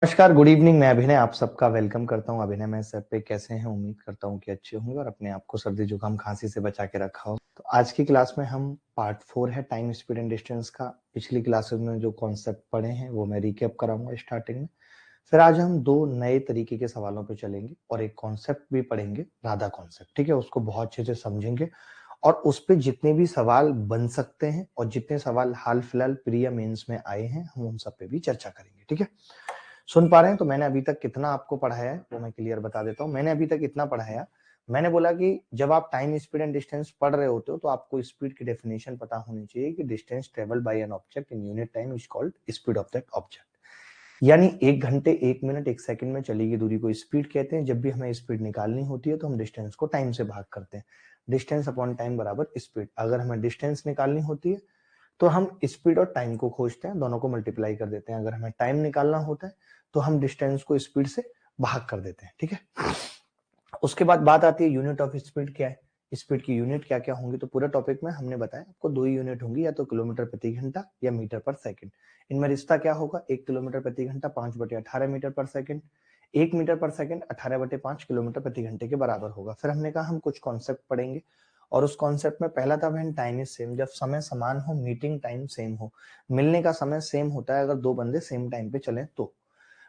नमस्कार, good evening. मैं अभिनय आप सबका वेलकम करता हूं। अभिनय मैं सब पे कैसे हैं? उम्मीद करता हूं कि अच्छे होंगे और अपने आप को सर्दी जुकाम खांसी से बचा के रखा हो। तो आज की क्लास में हम पार्ट 4 है टाइम स्पीड एंड डिस्टेंस का। पिछली क्लासेस में जो कॉन्सेप्ट पढ़े हैं वो मैं रिकैप कराऊंगा स्टार्टिंग में। फिर आज हम दो नए तरीके के सवालों पे चलेंगे और एक कॉन्सेप्ट भी पढ़ेंगे, राधा कॉन्सेप्ट। ठीक है, उसको बहुत अच्छे से समझेंगे और उस पे जितने भी सवाल बन सकते हैं और जितने सवाल हाल फिलहाल प्री या मेंस में आए हैं हम उन सब पे भी चर्चा करेंगे। ठीक है, सुन पा रहे हैं? तो मैंने अभी तक कितना आपको पढ़ाया है वो मैं क्लियर बता देता हूँ। मैंने अभी तक इतना पढ़ाया, मैंने बोला कि जब आप टाइम स्पीड एंड डिस्टेंस पढ़ रहे होते हो तो आपको स्पीड की डेफिनेशन पता होनी चाहिए कि distance travel by an object in unit time is called speed of that object. यानी 1 घंटे 1 मिनट 1 सेकंड में चली गई दूरी को स्पीड कहते हैं। जब भी हमें स्पीड निकालनी होती है तो हम डिस्टेंस को टाइम से भाग करते हैं। डिस्टेंस अपॉन टाइम बराबर स्पीड। अगर हमें डिस्टेंस निकालनी होती है तो हम स्पीड और टाइम को खोजते हैं, दोनों को मल्टीप्लाई कर देते हैं। अगर हमें टाइम निकालना होता है तो हम डिस्टेंस को स्पीड से भाग कर देते हैं। ठीक है, उसके बाद बात आती है यूनिट ऑफ स्पीड क्या है, स्पीड की यूनिट क्या क्या होंगी। तो पूरे टॉपिक में हमने बताया आपको दो ही यूनिट होंगी, या तो किलोमीटर प्रति घंटा या मीटर पर सेकंड। इनमें रिश्ता क्या होगा? 1 किलोमीटर प्रति घंटा 5/18 मीटर पर सेकंड, 1 मीटर पर सेकंड 18/5 किलोमीटर प्रति घंटे के बराबर होगा। फिर हमने कहा हम कुछ कॉन्सेप्ट पढ़ेंगे और उस कॉन्सेप्ट में पहला था व्हेन टाइम इज सेम, जब समय समान हो, मीटिंग टाइम सेम हो। मिलने का समय सेम होता है अगर दो बंदे सेम टाइम पे चले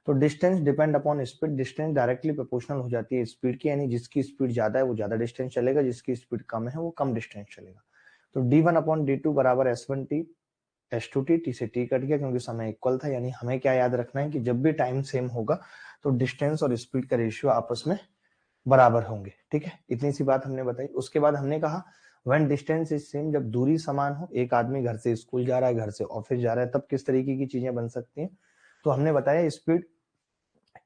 तो distance depend upon speed, distance directly proportional हो जाती है स्पीड की, यानी जिसकी स्पीड ज्यादा है वो ज्यादा डिस्टेंस चलेगा, जिसकी स्पीड कम है वो कम डिस्टेंस चलेगा। तो d1/d2 बराबर s1t, s2t, t से t कट गया क्योंकि समय इक्वल था। यानी हमें क्या याद रखना है कि जब भी टाइम सेम होगा तो डिस्टेंस और स्पीड का रेशियो आपस में बराबर होंगे। ठीक है, इतनी सी बात हमने बताई। उसके बाद हमने कहा व्हेन डिस्टेंस इज सेम, जब दूरी समान हो, एक आदमी घर से स्कूल जा रहा है, घर से ऑफिस जा रहा है, तब किस तरीके की चीजें बन सकती हैं। तो हमने बताया स्पीड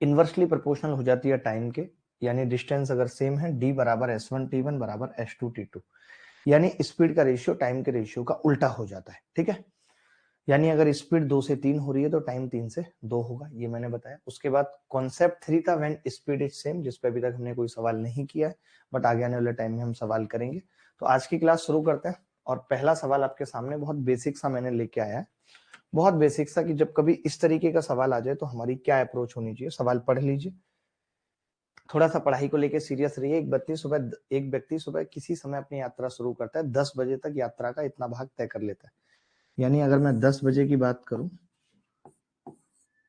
इनवर्सली प्रोपोर्शनल हो जाती है टाइम के, यानी डिस्टेंस अगर सेम है d बराबर s1t1 बराबर s2t2, यानी स्पीड का रेशियो टाइम के रेशियो का उल्टा हो जाता है। ठीक है, यानी अगर स्पीड 2 से 3 हो रही है तो टाइम 3 से 2 होगा, ये मैंने बताया। उसके बाद कॉन्सेप्ट 3 था व्हेन स्पीड इज सेम, जिस पे अभी तक हमने कोई सवाल नहीं किया है बट आगे आने वाले टाइम में हम सवाल करेंगे। तो आज की क्लास शुरू करते हैं और पहला सवाल आपके सामने बहुत बेसिक सा मैंने लेके आया है, बहुत बेसिक सा, कि जब कभी इस तरीके का सवाल आ जाए तो हमारी क्या अप्रोच होनी चाहिए। सवाल पढ़ लीजिए, थोड़ा सा पढ़ाई को लेकर सीरियस रहिए। एक व्यक्ति सुबह किसी समय अपनी यात्रा शुरू करता है, 10 बजे तक यात्रा का इतना भाग तय कर लेता है। यानी अगर मैं 10 बजे की बात करूं,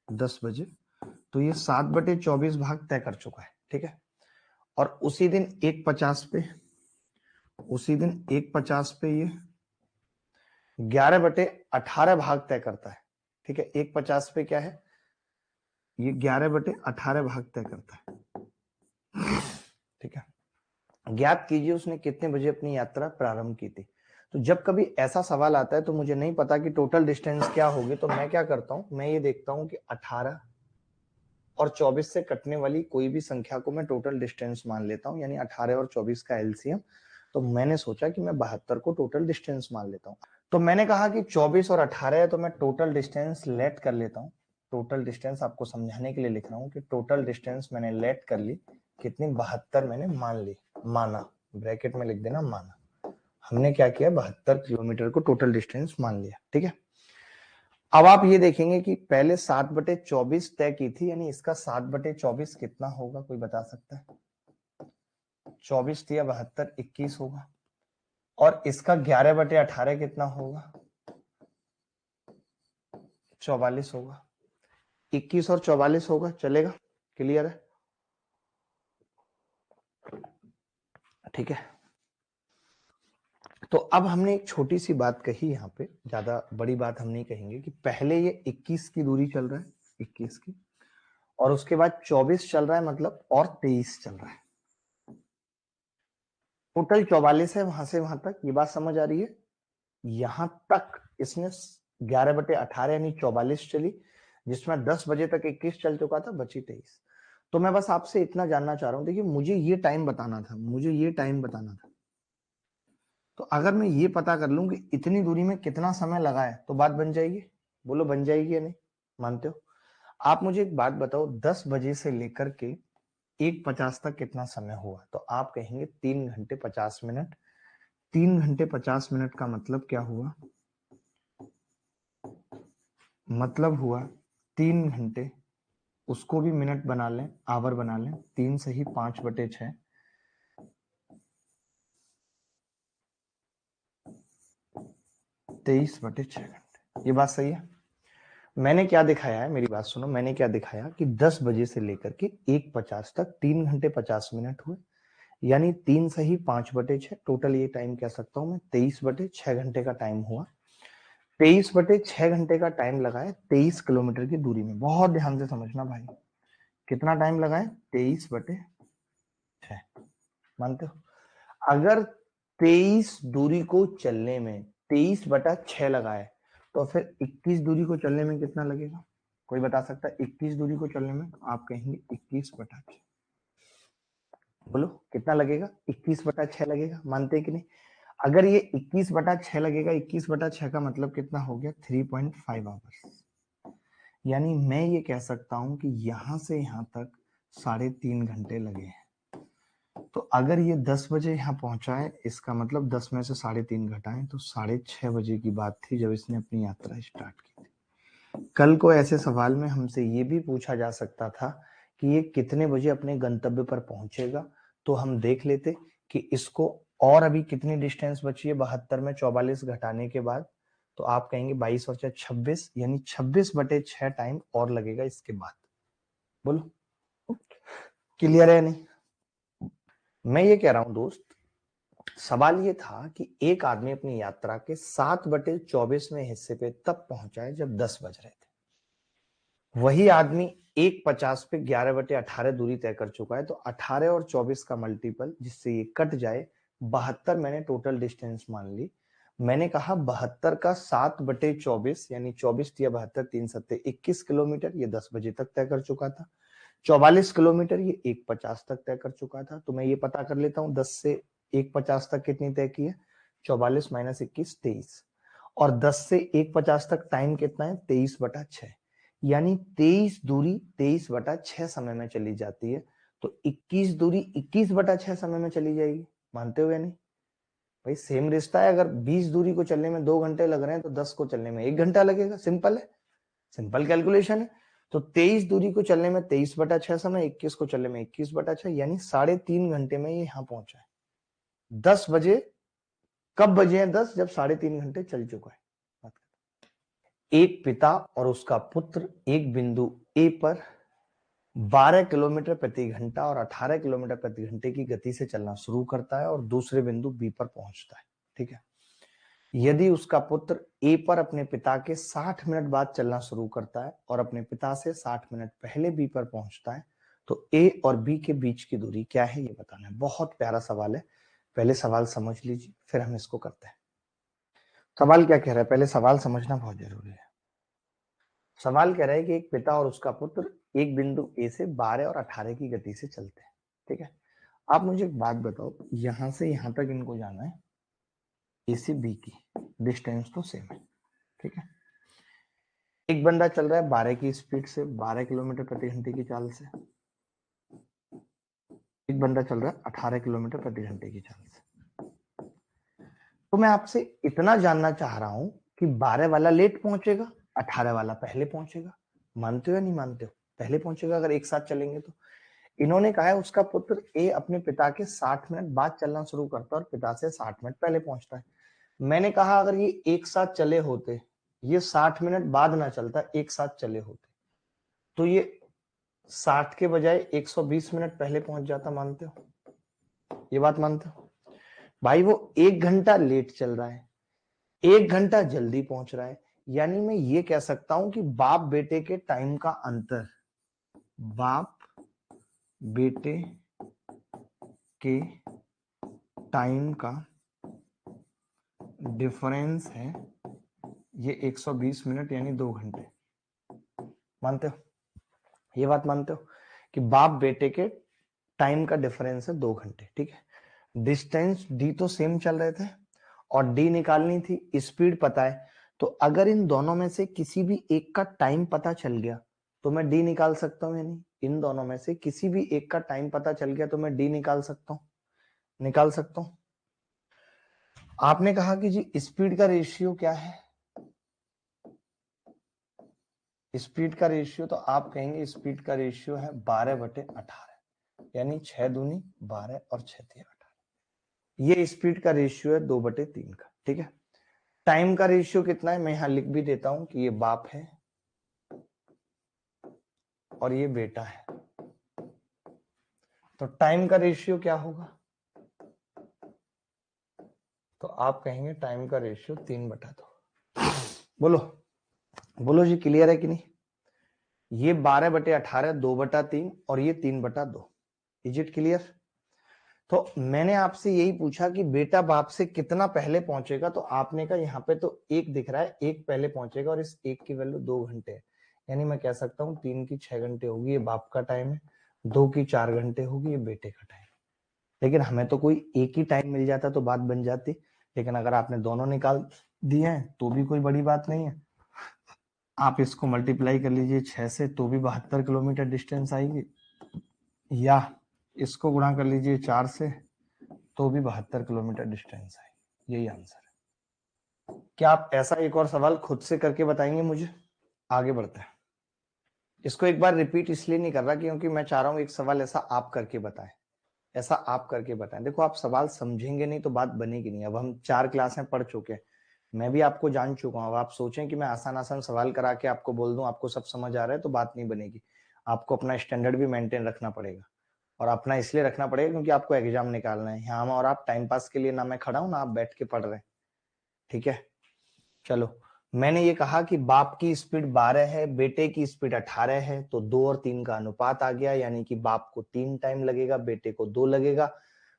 10 बजे, तो ये 7/24 भाग तय कर चुका है। ठीक है, और उसी दिन 1:50 पे ये 11/18 भाग तय करता है। ठीक है, 1:50 पे क्या है, ये 11/18 भाग तय करता है। ठीक है, ज्ञात कीजिए उसने कितने बजे अपनी यात्रा प्रारंभ की थी। तो जब कभी ऐसा सवाल आता है तो मुझे नहीं पता कि टोटल डिस्टेंस क्या होगी, तो मैं क्या करता हूं, मैं ये देखता हूं कि 18 और 24 से कटने वाली कोई भी संख्या को मैं टोटल डिस्टेंस मान लेता हूं, यानी 18 और 24 का एलसीएम। तो मैंने सोचा कि मैं 72 को टोटल डिस्टेंस मान लेता हूं। तो मैंने कहा कि 24 और 18 है तो मैं टोटल डिस्टेंस लेट कर लेता हूं। टोटल डिस्टेंस आपको समझाने के लिए लिख रहा हूं कि टोटल डिस्टेंस मैंने लेट कर ली, कितनी, 72 मैंने मान ली, माना, ब्रैकेट में लिख देना माना। हमने क्या किया, 72 किलोमीटर को टोटल डिस्टेंस मान लिया। ठीक है, अब आप ये देखेंगे कि पहले 7/24 तय की थी, यानी इसका 7/24 कितना होगा, कोई बता सकता है? 24 दिया 72, 21 होगा। और इसका 11/18 कितना होगा? 44 होगा। 21 और 44 होगा, चलेगा? क्लियर है? ठीक है, तो अब हमने एक छोटी सी बात कही, यहाँ पे ज्यादा बड़ी बात हम नहीं कहेंगे, कि पहले ये 21 की दूरी चल रहा है, 21 की, और उसके बाद 24 चल रहा है, मतलब और 23 चल रहा है, टोटल 44 है वहां से वहां तक। ये बात समझ आ रही है? यहां तक इसने 11/18 यानी 44 चली, जिसमें 10 बजे तक 21 चल चुका था, बची 23। तो मैं बस आपसे इतना जानना चाह रहा हूं, देखिए मुझे ये टाइम बताना था, तो अगर मैं ये पता कर लूं कि इतनी दूरी में कितना समय लगा है तो बात बन जाएगी। बोलो बन जाएगी या नहीं, मानते हो? आप मुझे एक बात बताओ, 10 बजे से लेकर के 1:50 तक कितना समय हुआ? तो आप कहेंगे 3 घंटे 50 मिनट। 3 घंटे 50 मिनट का मतलब क्या हुआ? मतलब हुआ 3 घंटे, उसको भी मिनट बना लें, आवर बना लें। 3 सही 5/6, 23/6 घंटे। ये बात सही है। मैंने क्या दिखाया है, मेरी बात सुनो, मैंने क्या दिखाया कि 10 बजे से लेकर के 1:50 तक 3 घंटे 50 मिनट हुए, यानी 3 सही 5/6, टोटल ये टाइम कह सकता हूं मैं 23/6 घंटे का टाइम हुआ। 23/6 घंटे का टाइम लगाए 23 किलोमीटर की दूरी में। बहुत ध्यान से समझना भाई, कितना टाइम लगाए? 23/6। मानते हो? अगर 23 दूरी को चलने में 23/6 लगाए तो फिर 21 दूरी को चलने में कितना लगेगा? कोई बता सकता है? 21 दूरी को चलने में आप कहेंगे 21/6। बोलो कितना लगेगा? 21/6 लगेगा। मानते कि नहीं? अगर ये 21/6 लगेगा, 21/6 का मतलब कितना हो गया? 3.5 आवर्स। यानी मैं ये कह सकता हूं कि यहां से यहां तक 3.5 घंटे लगे हैं। तो अगर ये 10 बजे यहाँ पहुंचा है, इसका मतलब 10 में से 3.5 घटाएं तो 6:30 बजे की बात थी जब इसने अपनी यात्रा स्टार्ट की थी। कल को ऐसे सवाल में हमसे ये भी पूछा जा सकता था कि ये कितने बजे अपने गंतव्य पर पहुंचेगा, तो हम देख लेते कि इसको और अभी कितनी डिस्टेंस बची है 72 में 44 घटाने के बाद। तो आप कहेंगे 22 और 4 26, यानी 26/6 टाइम और लगेगा इसके बाद। बोलो क्लियर है नहीं? मैं ये कह रहा हूं दोस्त, सवाल ये था कि एक आदमी अपनी यात्रा के 7/24वें हिस्से पे तब पहुंचा है जब 10 बज रहे थे। वही आदमी 1:50 पे 11/18 दूरी तय कर चुका है। तो 18 और 24 का मल्टीपल, जिससे ये कट जाए, 72 मैंने टोटल डिस्टेंस मान ली। मैंने कहा 72 का 7/24 यानी 24 या 72 3 7 21 किलोमीटर, ये 10 बजे तक तय कर चुका था। 44 किलोमीटर ये 1:50 तक तय कर चुका था। तो मैं ये पता कर लेता हूं 10 से 1:50 तक कितनी तय की है? 44 - 21 23। और 10 से 1:50 तक टाइम कितना है? 23/6। यानी 23 दूरी 23/6 समय में चली जाती है। तो 21 दूरी 21/6 समय में चली जाएगी। मानते हो या नहीं भाई? सेम रिश्ता है। अगर 20 दूरी को चलने में 2 घंटे लग रहे हैं तो 10 को चलने में 1 घंटा लगेगा। सिंपल है, सिंपल कैलकुलेशन है। तो 23 दूरी को चलने में 23/6 समय, 21 को चलने में 21/6, यानी 3.5 घंटे में ये यहां पहुंचा है। 10 बजे, कब बजे हैं 10? जब 3.5 घंटे चल चुका है। एक पिता और उसका पुत्र एक बिंदु ए पर 12 किलोमीटर प्रति घंटा और 18 किलोमीटर प्रति घंटे की गति से चलना शुरू करता है और दूसरे बिंदु बी पर पहुंचता है। ठीक है। यदि उसका पुत्र ए पर अपने पिता के 60 मिनट बाद चलना शुरू करता है और अपने पिता से 60 मिनट पहले बी पर पहुंचता है, तो ए और बी के बीच की दूरी क्या है ये बताना है। बहुत प्यारा सवाल है। पहले सवाल समझ लीजिए, फिर हम इसको करते हैं। सवाल क्या कह रहा है? पहले सवाल समझना बहुत जरूरी है। सवाल कह रहा है कि एक पिता और उसका पुत्र एक बिंदु ए से 12 और 18 की गति से चलते हैं। ठीक है। आप मुझे एक बात बताओ, यहां से यहां तक इनको जाना है, ए से बी की डिस्टेंस तो सेम है। ठीक है। एक बंदा चल रहा है 12 की स्पीड से, 12 किलोमीटर प्रति घंटे की चाल से। एक बंदा चल रहा है 18 किलोमीटर प्रति घंटे की चाल से। तो मैं आपसे इतना जानना चाह रहा हूं कि 12 वाला लेट पहुंचेगा, 18 वाला पहले पहुंचेगा। मानते हो या नहीं मानते हो? पहले पहुंचेगा अगर एक साथ चलेंगे तो। इन्होंने कहा है उसका पुत्र ए अपने पिता के 60 मिनट बाद चलना शुरू करता है और पिता से 60 मिनट पहले पहुंचता है। मैंने कहा अगर ये एक साथ चले होते, ये 60 मिनट बाद ना चलता, एक साथ चले होते, तो ये 60 के बजाय 120 मिनट पहले पहुंच जाता। मानते हो? ये बात मानते हो? भाई वो 1 घंटा लेट चल रहा है, 1 घंटा जल्दी पहुंच रहा है। यानी मैं ये कह सकता हूं कि बाप बेटे के टाइम का अंतर, बाप बेटे के टाइम का डिफरेंस है ये 120 मिनट यानी 2 घंटे। मानते हो? ये बात मानते हो कि बाप बेटे के टाइम का डिफरेंस है 2 घंटे। ठीक है। डिस्टेंस डी तो सेम चल रहे थे और डी निकालनी थी, स्पीड पता है। तो अगर इन दोनों में से किसी भी एक का टाइम पता चल गया तो मैं डी निकाल सकता हूं या नहीं? इन दोनों में से किसी भी एक का टाइम पता चल गया तो मैं डी निकाल सकता हूं, निकाल सकता हूं। आपने कहा कि जी स्पीड का रेशियो क्या है? स्पीड का रेशियो तो आप कहेंगे स्पीड का रेशियो है 12/18, यानी 6 दूनी 12 और 6 तिया 18। ये स्पीड का रेशियो है 2/3 का। ठीक है, टाइम का रेशियो कितना है मैं यहां लिख भी देता हूं कि ये बाप है और ये बेटा है। तो टाइम का रेशियो क्या होगा, तो आप कहेंगे टाइम का रेशियो 3/2। बोलो बोलो जी, क्लियर है कि नहीं? ये 12/18, 2/3 और ये 3/2। Is it clear? तो मैंने आपसे यही पूछा कि बेटा बाप से कितना पहले पहुंचेगा, तो आपने कहा यहाँ पे तो 1 दिख रहा है, 1 पहले पहुंचेगा और इस 1 की वैल्यू 2 घंटे है। यानी मैं कह सकता हूँ 3 की 6 घंटे होगी, ये बाप का टाइम है, 2 की 4 घंटे होगी, ये बेटे का टाइम। लेकिन हमें तो कोई एक ही टाइम मिल जाता तो बात बन जाती, लेकिन अगर आपने दोनों निकाल दिए हैं तो भी कोई बड़ी बात नहीं है। आप इसको मल्टीप्लाई कर लीजिए 6 से तो भी 72 किलोमीटर डिस्टेंस आएगी, या इसको गुणा कर लीजिए 4 से तो भी 72 किलोमीटर डिस्टेंस आएगी। यही आंसर है। क्या आप ऐसा एक और सवाल खुद से करके बताएंगे मुझे? आगे बढ़ते हैं। इसको एक बार रिपीट इसलिए नहीं कर रहा क्योंकि मैं चाह रहा हूं एक सवाल ऐसा आप करके बताएं, ऐसा आप करके बताएं। देखो आप सवाल समझेंगे नहीं तो बात बनेगी नहीं। अब हम 4 क्लासें पढ़ चुके हैं, मैं भी आपको जान चुका हूं। अब आप सोचें कि मैं आसान आसान सवाल करा के आपको बोल दूं आपको सब समझ आ रहा है, तो बात नहीं बनेगी। आपको अपना स्टैंडर्ड भी मेंटेन रखना पड़ेगा, और अपना इसलिए रखना पड़ेगा क्योंकि आपको एग्जाम निकालना है। यहाँ और आप टाइम पास के लिए ना मैं खड़ा हूं ना आप बैठ के पढ़ रहे हैं। ठीक है, चलो मैंने ये कहा कि बाप की स्पीड 12 है, बेटे की स्पीड 18 है, तो 2 और 3 का अनुपात आ गया, यानी कि बाप को 3 टाइम लगेगा, बेटे को 2 लगेगा।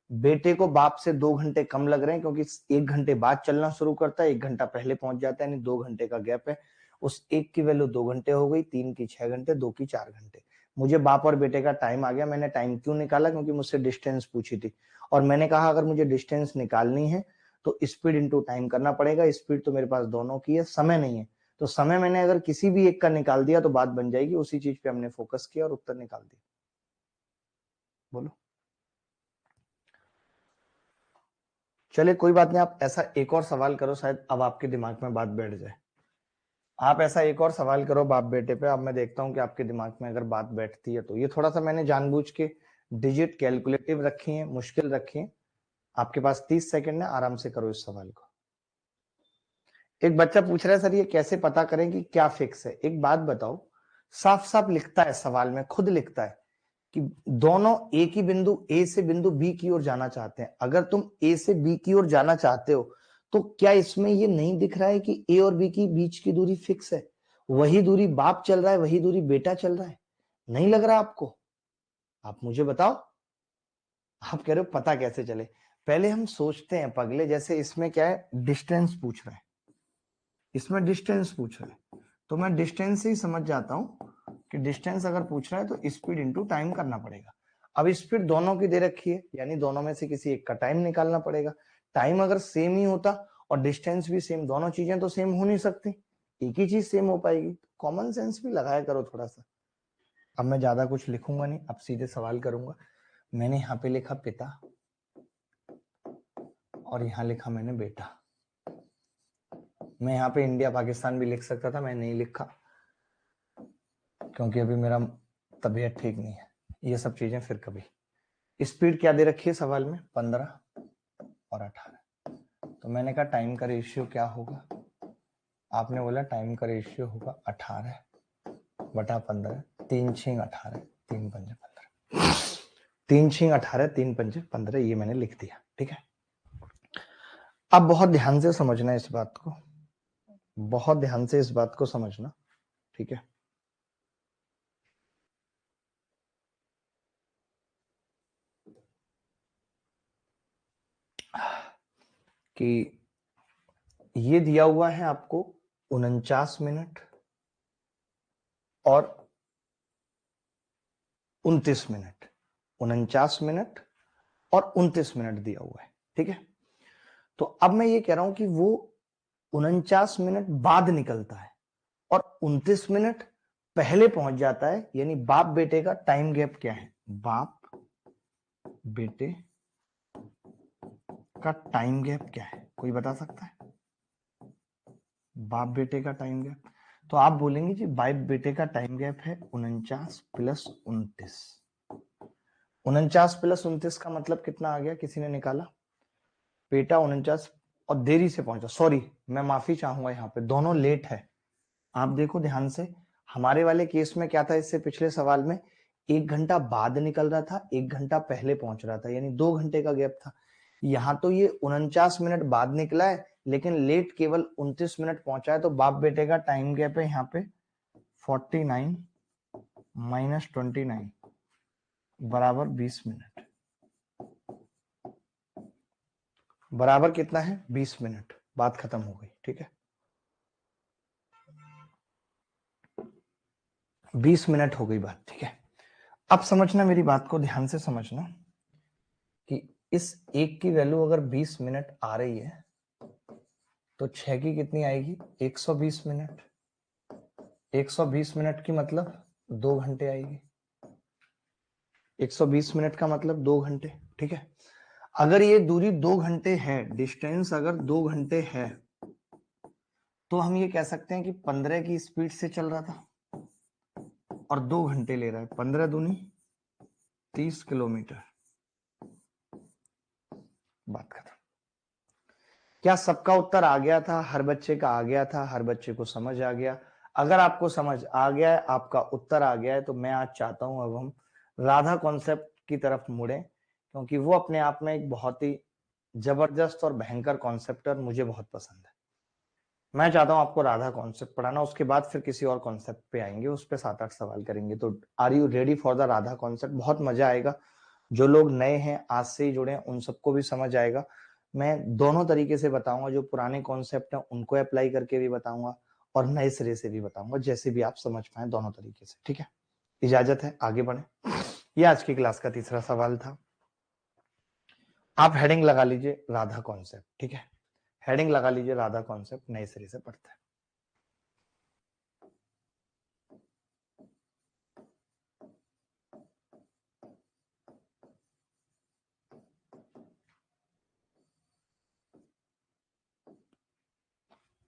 बेटे को बाप से 2 घंटे कम लग रहे हैं क्योंकि 1 घंटे बाद चलना शुरू करता है, 1 घंटा पहले पहुंच जाता है, यानी 2 घंटे का गैप है। उस 1 की वैल्यू 2 घंटे हो गई, 3 की 6 घंटे, 2 की 4 घंटे। मुझे बाप और बेटे का टाइम आ गया। मैंने टाइम क्यों निकाला, क्योंकि मुझसे डिस्टेंस पूछी थी, और मैंने कहा अगर मुझे डिस्टेंस निकालनी है तो स्पीड इंटू टाइम करना पड़ेगा। स्पीड तो मेरे पास दोनों की है, समय नहीं है, तो समय मैंने अगर किसी भी एक का निकाल दिया तो बात बन जाएगी। उसी चीज पे हमने फोकस किया और उत्तर निकाल दिया। बोलो, चलिए कोई बात नहीं, आप ऐसा एक और सवाल करो, शायद अब आपके दिमाग में बात बैठ जाए। आप ऐसा एक और सवाल करो बाप बेटे पे, अब मैं देखता हूं कि आपके दिमाग में अगर बात बैठती है तो। ये थोड़ा सा मैंने जानबूझ के डिजिट कैलकुलेटिव रखी है, मुश्किल रखी है। आपके पास 30 सेकंड है, आराम से करो इस सवाल को। एक बच्चा पूछ रहा है सर ये कैसे पता करें कि क्या फिक्स है। एक बात बताओ, साफ साफ लिखता है सवाल में, खुद लिखता है कि दोनों एक ही बिंदु ए से बिंदु बी की ओर जाना चाहते हैं। अगर तुम ए से बी की ओर जाना चाहते हो तो क्या इसमें ये नहीं दिख रहा है कि ए और बी की बीच की दूरी फिक्स है? वही दूरी बाप चल रहा है, वही दूरी बेटा चल रहा है। नहीं लग रहा आपको? आप मुझे बताओ। आप कह रहे हो पता कैसे चले? पहले हम सोचते हैं पगले, जैसे इसमें क्या है, डिस्टेंस पूछ रहा है, इसमें डिस्टेंस पूछ रहा है, तो मैं डिस्टेंस से ही समझ जाता हूं कि डिस्टेंस अगर पूछ रहा है तो स्पीड इंटू टाइम करना पड़ेगा। अब स्पीड दोनों की दे रखी है, यानी दोनों में से किसी एक का टाइम निकालना पड़ेगा। टाइम अगर सेम ही होता और डिस्टेंस भी सेम, दोनों चीजें तो सेम हो नहीं सकती, एक ही चीज सेम हो पाएगी। कॉमन सेंस भी लगाया करो थोड़ा सा। अब मैं ज्यादा कुछ लिखूंगा नहीं, अब सीधे सवाल करूंगा। मैंने यहाँ पे लिखा पिता और यहाँ लिखा मैंने बेटा। मैं यहाँ पे इंडिया पाकिस्तान भी लिख सकता था, मैं नहीं लिखा क्योंकि अभी मेरा तबीयत ठीक नहीं है। ये सब चीजें फिर कभी। स्पीड क्या दे रखी है सवाल में, 15 और 18। तो मैंने कहा टाइम का रेशियो क्या होगा, आपने बोला टाइम का रेशियो होगा 18/15, 3 6 18, 3 5 15, 3 6 18, 3 5 15, ये मैंने लिख दिया। ठीक है, अब बहुत ध्यान से समझना इस बात को, बहुत ध्यान से इस बात को समझना। ठीक है, कि ये दिया हुआ है आपको 49 मिनट और 29 मिनट, 49 मिनट और 29 मिनट दिया हुआ है। ठीक है, तो अब मैं ये कह रहा हूं कि वो 49 मिनट बाद निकलता है और 29 मिनट पहले पहुंच जाता है, यानी बाप बेटे का टाइम गैप क्या है, बाप बेटे का टाइम गैप क्या है, कोई बता सकता है? बाप बेटे का टाइम गैप तो आप बोलेंगे जी बाप बेटे का टाइम गैप है 49 प्लस 29। 49 प्लस 29 का मतलब कितना आ गया, किसी ने निकाला? बेटा 49 और देरी से पहुंचा, सॉरी मैं माफी चाहूंगा, यहाँ पे दोनों लेट है। आप देखो ध्यान से, हमारे वाले केस में क्या था, इससे पिछले सवाल में 1 घंटा बाद निकल रहा था, 1 घंटा पहले पहुंच रहा था, यानी 2 घंटे का गैप था। यहाँ तो ये 49 मिनट बाद निकला है, लेकिन लेट केवल 29 मिनट पहुंचा है। तो बाप बेटे का टाइम गैप है यहाँ पे 49 माइनस 29 बराबर 20 मिनट। बराबर कितना है? 20 मिनट। बात खत्म हो गई, ठीक है। 20 मिनट हो गई बात, ठीक है। अब समझना, मेरी बात को ध्यान से समझना कि इस एक की वैल्यू अगर 20 मिनट आ रही है तो 6 की कितनी आएगी? 120 मिनट। 120 मिनट की मतलब 2 घंटे आएगी। 120 मिनट का मतलब 2 घंटे, ठीक है। अगर ये दूरी 2 घंटे है, डिस्टेंस अगर 2 घंटे है, तो हम ये कह सकते हैं कि 15 की स्पीड से चल रहा था और 2 घंटे ले रहा है। 15 दूनी 30 किलोमीटर। बात खत्म। क्या सबका उत्तर आ गया था? हर बच्चे का आ गया था? हर बच्चे को समझ आ गया? अगर आपको समझ आ गया है, आपका उत्तर आ गया है, तो मैं आज चाहता हूं अब हम राधा कॉन्सेप्ट की तरफ मुड़े, क्योंकि वो अपने आप में एक बहुत ही जबरदस्त और भयंकर कॉन्सेप्ट है और मुझे बहुत पसंद है। मैं चाहता हूं आपको राधा कॉन्सेप्ट पढ़ाना, उसके बाद फिर किसी और कॉन्सेप्ट पे आएंगे, उस पे 7-8 सवाल करेंगे। तो are you ready for the Radha concept? बहुत मजा आएगा। जो लोग नए हैं, आज से ही जुड़े हैं, उन सबको भी समझ आएगा। मैं दोनों तरीके से बताऊंगा, जो पुराने कॉन्सेप्ट हैं उनको अप्लाई करके भी बताऊंगा और नए सिरे से भी बताऊंगा, जैसे भी आप समझ पाए, दोनों तरीके से, ठीक है। इजाजत है, आगे बढ़े। ये आज की क्लास का तीसरा सवाल था। आप हेडिंग लगा लीजिए राधा कॉन्सेप्ट, ठीक है। हेडिंग लगा लीजिए राधा कॉन्सेप्ट, नए सिरे से पढ़ते हैं।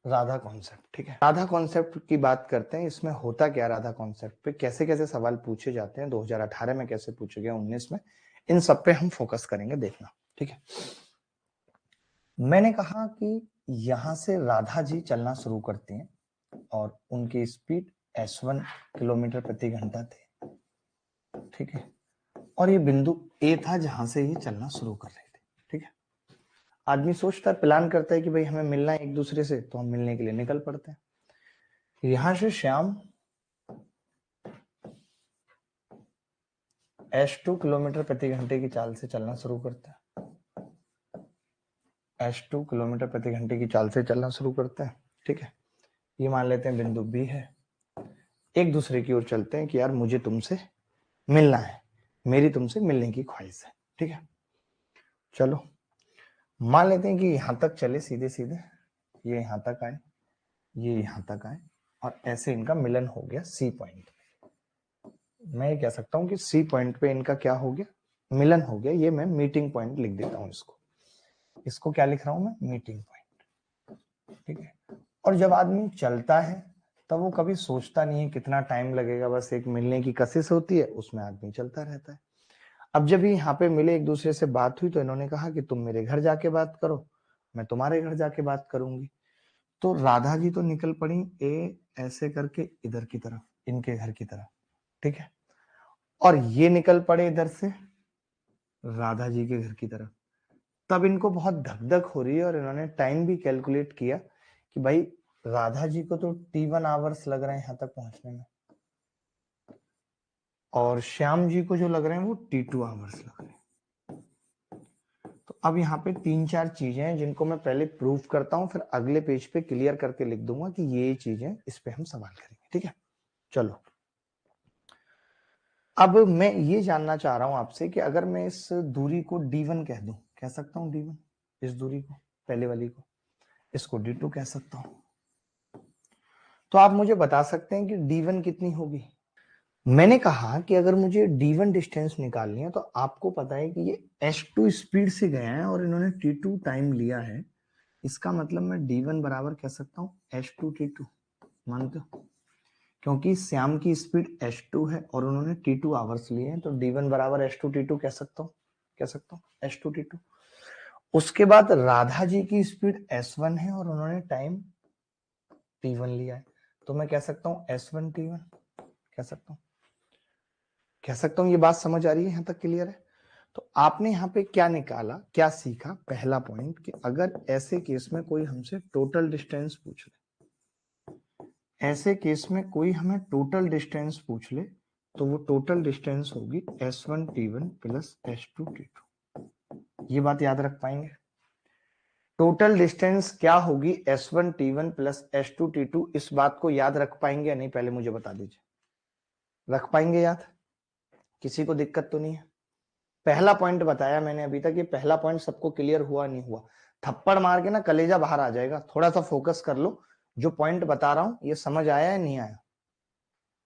राधा कॉन्सेप्ट, ठीक है। राधा कॉन्सेप्ट की बात करते हैं। इसमें होता क्या, राधा कॉन्सेप्ट पे कैसे कैसे सवाल पूछे जाते हैं, 2018 में कैसे पूछे गए, 19 में, इन सब पे हम फोकस करेंगे, देखना, ठीक है। मैंने कहा कि यहां से राधा जी चलना शुरू करती हैं और उनकी स्पीड S1 किलोमीटर प्रति घंटा थी, ठीक है। और ये बिंदु ए था जहां से ये चलना शुरू कर रहे थे, ठीक है। आदमी सोचता है, प्लान करता है कि भाई हमें मिलना है एक दूसरे से, तो हम मिलने के लिए निकल पड़ते हैं। यहां से श्याम S2 किलोमीटर प्रति घंटे की चाल से चलना शुरू करता है। S2 किलोमीटर प्रति घंटे की चाल से चलना शुरू करता है, ठीक है। ये मान लेते हैं बिंदु बी है। एक दूसरे की ओर चलते हैं कि यार मुझे तुमसे मिलना है, मेरी तुमसे मिलने की ख्वाहिश है, ठीक है। चलो मान लेते हैं कि यहां तक चले सीधे सीधे, ये यहां तक आए, ये यहां तक आए और ऐसे इनका मिलन हो गया सी पॉइंट। मैं ये कह सकता हूं कि सी पॉइंट पे इनका क्या हो गया, मिलन हो गया। ये मैं मीटिंग पॉइंट लिख देता हूं, इसको क्या लिख रहा हूं मैं, मीटिंग पॉइंट, ठीक है। और जब आदमी चलता है तब वो कभी सोचता नहीं है कितना टाइम लगेगा, बस एक मिलने की कशिश होती है, उसमें आदमी चलता रहता है। अब जब ये यहाँ पे मिले, एक दूसरे से बात हुई, तो इन्होंने कहा कि तुम मेरे घर जाके बात करो, मैं तुम्हारे घर जाके बात करूंगी। तो राधा जी तो निकल पड़ी ए ऐसे करके इधर की तरफ, इनके घर की तरफ, ठीक है। और ये निकल पड़े इधर से राधा जी के घर की तरफ। तब इनको बहुत धक धक हो रही है और इन्होंने टाइम भी कैलकुलेट किया कि भाई राधा जी को तो T1 आवर्स लग रहे हैं यहां तक पहुंचने में, और श्याम जी को जो लग रहे हैं वो T2 आवर्स लग रहे हैं। तो अब यहाँ पे 3-4 चीजें हैं जिनको मैं पहले प्रूव करता हूं, फिर अगले पेज पे क्लियर करके लिख दूंगा कि ये चीजें, इस पे हम सवाल करेंगे, ठीक है। चलो अब मैं ये जानना चाह रहा हूं आपसे कि अगर मैं इस दूरी को D1 कह दूं, कह सकता हूं D1, इस दूरी को, पहले वाली को, इसको D2 कह सकता हूं, तो आप मुझे बता सकते हैं कि D1 कितनी होगी। मैंने कहा कि अगर मुझे D1 डिस्टेंस निकालनी है, तो आपको पता है कि ये S2 स्पीड से गया है और इन्होंने T2 टाइम लिया है। इसका मतलब मैं D1 बराबर कह सकता हूं S2 T2, मानते हो? क्योंकि श्याम की स्पीड h2 है और उन्होंने t2 आवर्स लिए हैं, तो d1 बराबर h2 t2 कह सकता हूँ h2 t2। उसके बाद राधा जी की स्पीड s1 है और उन्होंने टाइम t1 लिया है, तो मैं कह सकता हूँ s1 t1 कह सकता हूँ। ये बात समझ आ रही है? यहां तक क्लियर है? तो आपने यहाँ पे क्या निकाला, क्या सीखा? पहला पॉइंट कि अगर ऐसे केस में कोई हमसे टोटल डिस्टेंस पूछ ले, ऐसे केस में कोई हमें टोटल डिस्टेंस पूछ ले, तो वो टोटल डिस्टेंस होगी s1 t1 plus s2 t2। ये बात याद रख पाएंगे? टोटल डिस्टेंस क्या होगी s1 t1 plus s2 t2, इस बात को याद रख पाएंगे या नहीं, पहले मुझे बता दीजिए। रख पाएंगे याद? किसी को दिक्कत तो नहीं है? पहला पॉइंट बताया मैंने अभी तक, ये पहला पॉइंट सबको क्लियर हुआ नहीं हुआ? थप्पड़ मार के ना कलेजा बाहर आ जाएगा, थोड़ा सा फोकस कर लो। जो पॉइंट बता रहा हूं ये समझ आया है नहीं आया?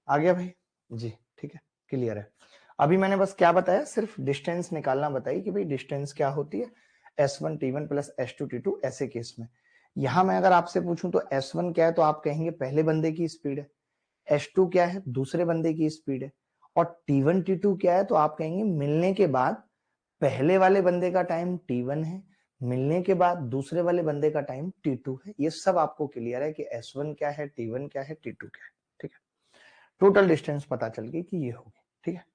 आ गया भाई जी? ठीक है, क्लियर है। अभी मैंने बस क्या बताया, सिर्फ डिस्टेंस निकालना बताई कि भाई डिस्टेंस क्या होती है s1 t1 plus s2 t2 ऐसे केस में। यहां मैं अगर आपसे पूछूं तो s1 क्या है, तो आप कहेंगे पहले बंदे की स्पीड है, s2 क्या है, दूसरे बंदे की स्पीड है, और t1 t2 क्या है, तो आप कहेंगे मिलने के बाद पहले वाले बंदे का टाइम t1 है, मिलने के बाद दूसरे वाले बंदे का टाइम t2 है। ये सब आपको क्लियर है कि s1 क्या है, t1 क्या है, t2 क्या है। ठीक है, टोटल डिस्टेंस पता चल गई कि ये होगी। ठीक है,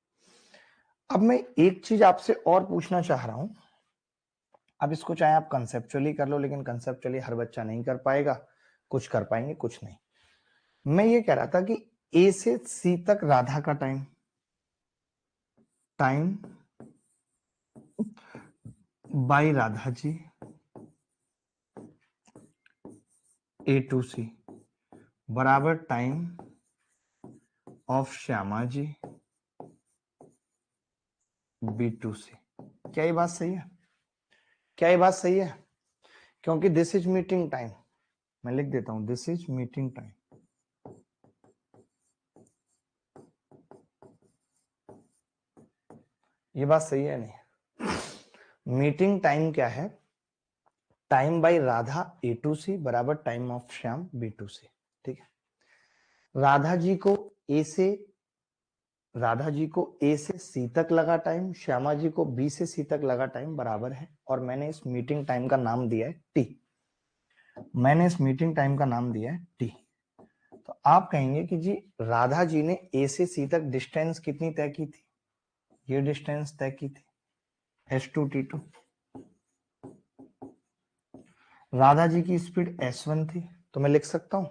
अब मैं एक चीज आपसे और पूछना चाह रहा हूं। अब इसको चाहे आप कंसेप्चुअली कर लो, लेकिन कंसेप्चुअली हर बच्चा नहीं कर पाएगा, कुछ कर पाएंगे कुछ नहीं। मैं ये कह रहा था कि ए से सी तक राधा का time by Radha ji A to C बराबर time of Shyama ji B to C. क्या ये बात सही है? क्या ये बात सही है? क्योंकि दिस इज मीटिंग टाइम, मैं लिख देता हूं दिस इज मीटिंग टाइम। ये बात सही है नहीं? मीटिंग टाइम क्या है? Time by Radha A to C बराबर time of Shyam B to C. ठीक है, राधा जी को ए से सी तक लगा टाइम, श्यामा जी को बी से सी तक लगा टाइम बराबर है, और मैंने इस मीटिंग टाइम का नाम दिया है टी। टी। तो आप कहेंगे कि जी राधा जी ने ए से सी तक डिस्टेंस कितनी तय की थी? ये डिस्टेंस तय की थी s2 t2। राधा जी की स्पीड s1 थी, तो मैं लिख सकता हूं,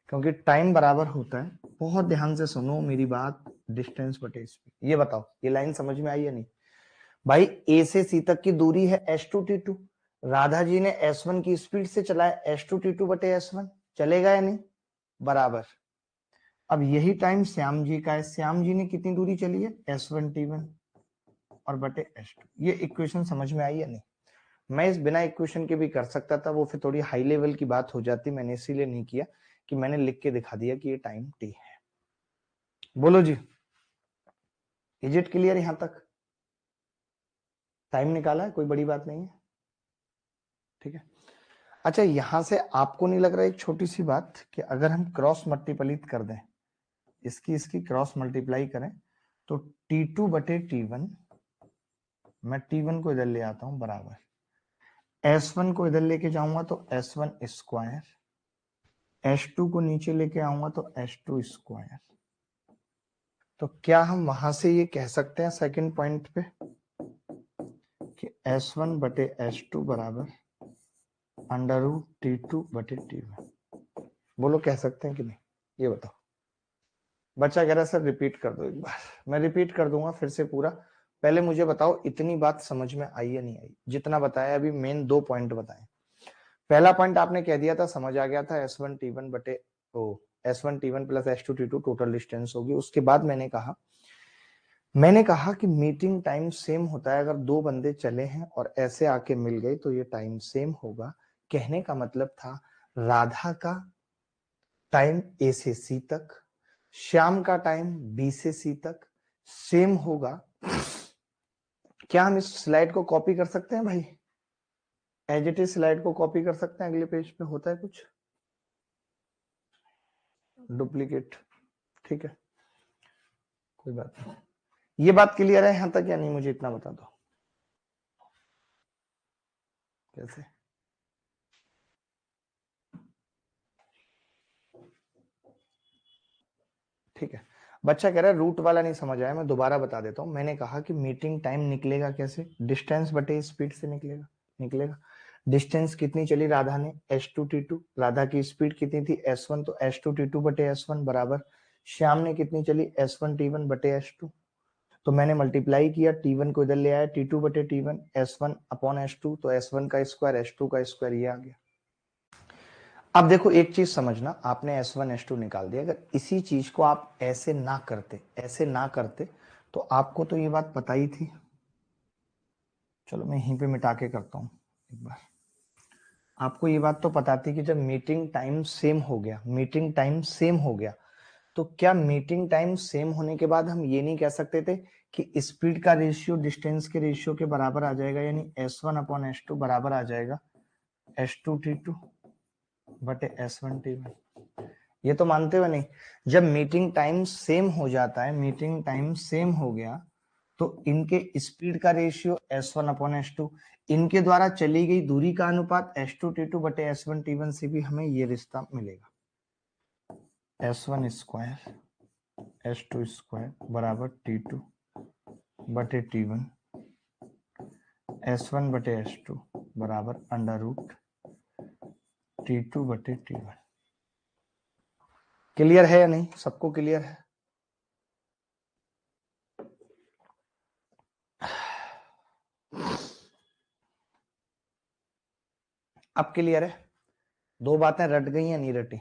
क्योंकि टाइम बराबर होता है, बहुत ध्यान से सुनो मेरी बात, डिस्टेंस बटे स्पीड। ये बताओ ये लाइन समझ में आई या नहीं? भाई ए से सी तक की दूरी है s2 t2, राधा जी ने s1 की स्पीड से चलाया s2 t2 बटे s1, चलेगा या नहीं? बराबर। अब यही टाइम श्याम जी का है, श्याम जी ने कितनी दूरी चली है s1 t1 और बटे s2। ये इक्वेशन समझ में आई या नहीं? मैं इस बिना इक्वेशन के भी कर सकता था, वो फिर थोड़ी हाई लेवल की बात हो जाती, मैंने इसीलिए नहीं किया कि मैंने लिख के दिखा दिया कि ये टाइम टी है। बोलो जी, इज इट क्लियर यहां तक? टाइम निकाला है, कोई बड़ी बात नहीं है। ठीक है, अच्छा यहां से आपको नहीं लग रहा एक छोटी सी बात कि अगर हम क्रॉस मल्टीप्लिट कर दें, इसकी क्रॉस मल्टीप्लाई करें, तो T2 बटे T1, मैं T1 को इधर ले आता हूं बराबर, S1 को इधर लेके जाऊंगा तो S1 स्क्वायर, S2 को नीचे लेके आऊंगा तो S2 स्क्वायर। तो क्या हम वहां से ये कह सकते हैं सेकंड पॉइंट पे कि S1 बटे S2 बराबर अंडर रूट T2 बटे T1? बोलो कह सकते हैं कि नहीं? ये बताओ। बच्चा कह रहा है सर रिपीट कर दो एक बार। मैं रिपीट कर दूंगा फिर से पूरा। पहले मुझे बताओ इतनी बात समझ में आई या नहीं आई? जितना बताया अभी मेन 2 पॉइंट बताए। पहला पॉइंट आपने कह दिया था, समझ आ गया था, S1 T1 बटे S1 T1 plus S2 T2 total distance होगी। उसके बाद मैंने कहा कि मीटिंग टाइम सेम होता है, अगर 2 बंदे चले हैं और ऐसे आके मिल गए तो ये टाइम सेम होगा। कहने का मतलब था राधा का टाइम ए से सी तक, श्याम का टाइम बी से सी तक सेम होगा। क्या हम इस स्लाइड को कॉपी कर सकते हैं भाई? एज इट इज स्लाइड को कॉपी कर सकते हैं, अगले पेज पे होता है कुछ? डुप्लीकेट। ठीक है, कोई बात नहीं। ये बात क्लियर है यहां तक या नहीं, मुझे इतना बता दो। कैसे? ठीक है, बच्चा कह रहा है रूट वाला नहीं समझ आया, मैं दोबारा बता देता हूं। मैंने कहा कि मीटिंग टाइम निकलेगा कैसे, डिस्टेंस बटे स्पीड से निकलेगा। निकलेगा डिस्टेंस कितनी चली राधा ने, S2T2, राधा की स्पीड कितनी थी S1, तो S2T2 बटे S1 बराबर श्याम ने कितनी चली S1T1 बटे S2, तो मैंने मल्टीप्लाई किया, T1 को इधर ले आया, T2 बटे T1, S1 अपॉन S2, तो S1 का स्क्वायर S2 का स्क्वायर ये आ गया। अब देखो एक चीज समझना, आपने S1 S2 निकाल दिया, अगर इसी चीज को आप ऐसे ना करते तो आपको तो ये बात पता ही थी। चलो मैं यहीं पे मिटा के करता हूं एक बार। आपको ये बात तो पता थी कि जब मीटिंग टाइम सेम हो गया तो क्या मीटिंग टाइम सेम होने के बाद हम ये नहीं कह सकते थे कि स्पीड का रेशियो डिस्टेंस के रेशियो के बराबर आ जाएगा, यानी S1 अपॉन S2 बराबर आ जाएगा S2T2 बटे S1T1। ये तो मानते हो नहीं? जब मीटिंग टाइम सेम हो जाता है, मीटिंग टाइम सेम हो गया तो इनके स्पीड का रेशियो S1 अपॉन S2, इनके द्वारा चली गई दूरी का अनुपात S2T2 बटे S1T1 से भी हमें ये रिश्ता मिलेगा, S1 स्क्वायर S2 स्क्वायर बराबर T2 बटे T1, S1 बटे S2 बराबर अंडर रूट T2 बटे T1। क्लियर है या नहीं? सबको क्लियर है? अब क्लियर है? दो बातें रट गई या नहीं रटी?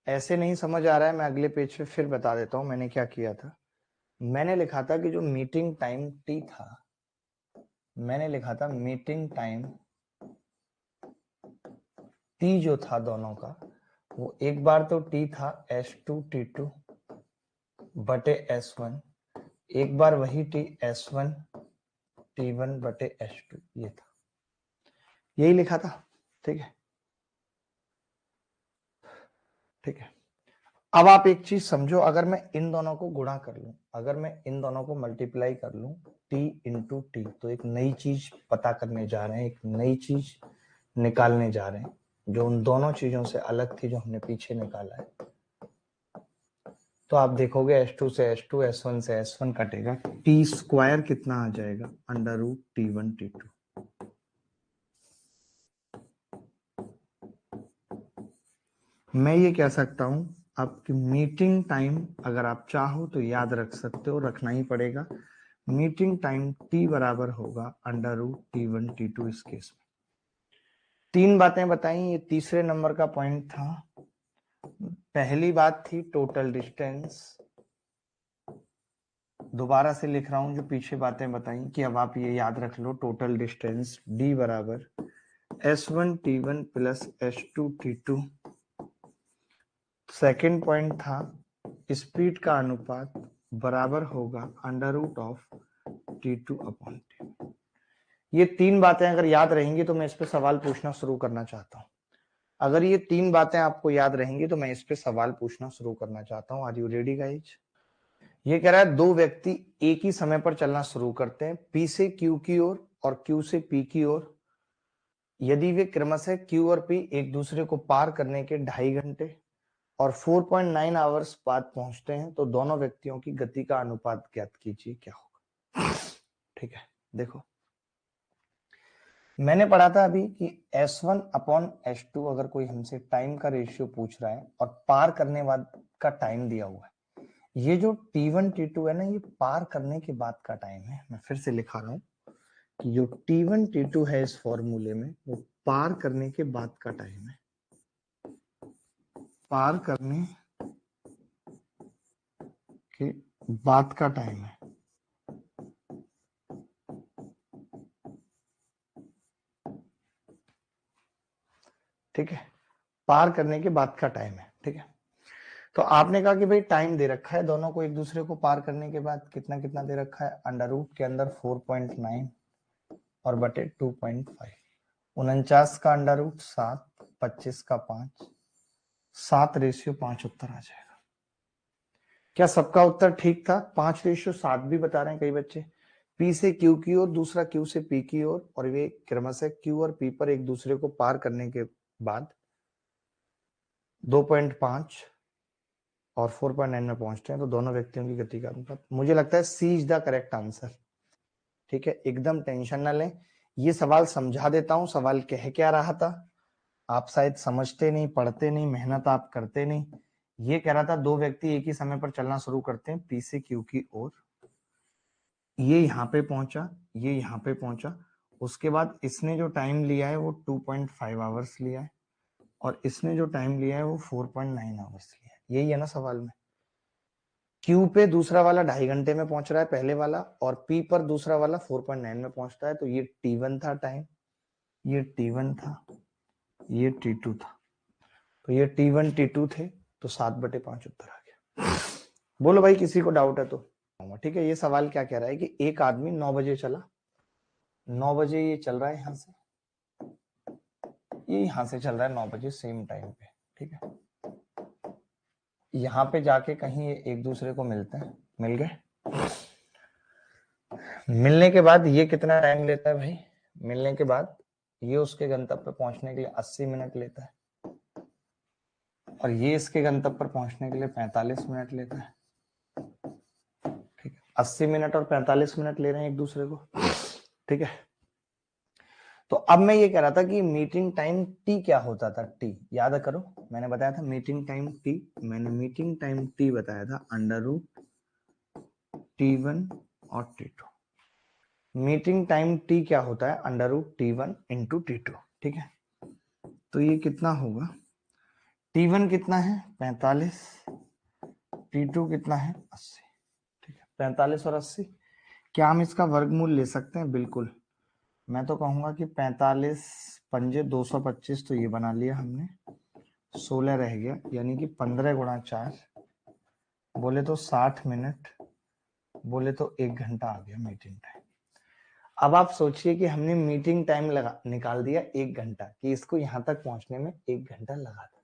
ऐसे नहीं समझ आ रहा है, मैं अगले पेज पे फिर बता देता हूं मैंने क्या किया था। मैंने लिखा था कि जो मीटिंग टाइम टी था, मैंने लिखा था मीटिंग टाइम टी जो था दोनों का, वो एक बार तो टी था S2T2 बटे S1, एक बार वही टी S1T1 बटे S2, ये था, यही लिखा था। ठीक है, ठीक है। अब आप एक चीज समझो, अगर मैं इन दोनों को गुणा कर लूं, अगर मैं इन दोनों को मल्टीप्लाई कर लूं t इंटू टी, तो एक नई चीज पता करने जा रहे हैं, एक नई चीज निकालने जा रहे हैं जो उन दोनों चीजों से अलग थी जो हमने पीछे निकाला है। तो आप देखोगे S2 से S2, S1 से S1 कटेगा, टी स्क्वायर कितना आ जाएगा, अंडर रूट T1 T2। मैं ये कह सकता हूं आपकी मीटिंग टाइम, अगर आप चाहो तो याद रख सकते हो, रखना ही पड़ेगा, मीटिंग टाइम t बराबर होगा अंडर रूट T1 T2। इस केस में तीन बातें बताई, ये तीसरे नंबर का पॉइंट था। पहली बात थी टोटल डिस्टेंस, दोबारा से लिख रहा हूं जो पीछे बातें बताई कि अब आप ये याद रख लो, टोटल डिस्टेंस d बराबर S1T1 plus S2T2। Second point था स्पीड का अनुपात बराबर होगा under root of T2 upon T1। ये तीन बातें अगर याद रहेंगी तो मैं इस पे सवाल पूछना शुरू करना चाहता हूं। अगर ये तीन बातें आपको याद रहेंगी तो मैं इस पे सवाल पूछना शुरू करना चाहता हूं। Are you ready guys? ये कह रहा है दो व्यक्ति एक ही समय पर चलना शुरू करते हैं, P से Q की ओर और Q से P की ओर। यदि वे क्रमशः Q और P एक दूसरे को पार करने के 2.5 घंटे और 4.9 आवर्स बाद पहुंचते हैं तो दोनों व्यक्तियों की गति का अनुपात ज्ञात कीजिए, क्या होगा? ठीक है, देखो मैंने पढ़ा था अभी कि S1 अपॉन S2 अगर कोई हमसे टाइम का रेशियो पूछ रहा है और पार करने बाद का टाइम दिया हुआ है, ये जो T1 T2 है ना, ये पार करने के बाद का टाइम है। मैं फिर से लिखा रहा हूं कि जो T1 T2 है इस फॉर्मूले में, वो पार करने के बाद का टाइम है, पार करने के बाद का टाइम है। ठीक है, पार करने के बाद का टाइम है। ठीक है, तो आपने कहा कि भाई टाइम दे रखा है दोनों को एक दूसरे को पार करने के बाद, कितना कितना दे रखा है, अंडर रूट के अंदर 4.9 और बटे 2.5, 49 का अंडर रूट 7, 25 का 5, 7:5 उत्तर आ जाएगा। क्या सबका उत्तर ठीक था? 5:7 भी बता रहे हैं कई बच्चे। पी से क्यू की ओर, दूसरा क्यू से पी की ओर, और वे क्रमशः क्यू और पी पर एक दूसरे को पार करने के बाद 2.5 और 4.9 में पहुंचते हैं। तो दोनों व्यक्तियों की गति का अनुपात, मुझे लगता है सी इज द करेक्ट आंसर। ठीक है, एकदम टेंशन ना लें। ये सवाल समझा देता हूं, सवाल कह क्या रहा था। आप शायद समझते नहीं, पढ़ते नहीं, मेहनत आप करते नहीं। ये कह रहा था दो व्यक्ति एक ही समय पर चलना शुरू करते हैं पी से क्यू की ओर। ये यहाँ पे पहुंचा, ये यहाँ पे पहुंचा। उसके बाद इसने जो टाइम लिया है वो 2.5 आवर्स लिया है, और इसने जो टाइम लिया है वो 4.9 आवर्स लिया है। यही है ना सवाल में। क्यू पे दूसरा वाला 2.5 घंटे में पहुंच रहा है पहले वाला, और पी पर दूसरा वाला 4.9 में पहुंचता है। तो ये T1 था टाइम, ये T1 था, ये T2 था। तो ये T1 T2 थे, तो 7/5 उत्तर आ गया। बोलो भाई, किसी को डाउट है तो। ठीक है, ये सवाल क्या कह रहा है कि एक आदमी 9 बजे चला, 9 बजे ये चल रहा है यहां से, ये यहां से चल रहा है 9 बजे सेम टाइम पे। ठीक है, यहाँ पे जाके कहीं ये एक दूसरे को मिलते हैं, मिल गए। मिलने के बाद ये कितना टाइम लेता है भाई? मिलने के बाद ये उसके गंतव्य पर पहुंचने के लिए 80 मिनट लेता है, और ये इसके गंतव्य पर पहुंचने के लिए 45 मिनट लेता है। ठीक है, 80 मिनट और 45 मिनट ले रहे हैं एक दूसरे को। ठीक है, तो अब मैं ये कह रहा था कि मीटिंग टाइम टी क्या होता था? टी याद करो, मैंने बताया था मीटिंग टाइम टी, मैंने मीटिंग टाइम टी बताया था √T1 और T2। मीटिंग टाइम टी क्या होता है? √T1 × T2। ठीक है, तो ये कितना होगा? T1 कितना है? 45, T2 कितना है? 80। ठीक है, 45 और 80। क्या हम इसका वर्गमूल ले सकते हैं? बिल्कुल। मैं तो कहूंगा कि 45 पंजे 225, तो ये बना लिया हमने, 16 रह गया, यानी कि 15 × 4 बोले तो 60 मिनट, बोले तो 1 घंटा आ गया मीटिंग टाइम। अब आप सोचिए कि हमने मीटिंग टाइम निकाल दिया 1 घंटा, कि इसको यहां तक पहुंचने में 1 घंटा लगा था।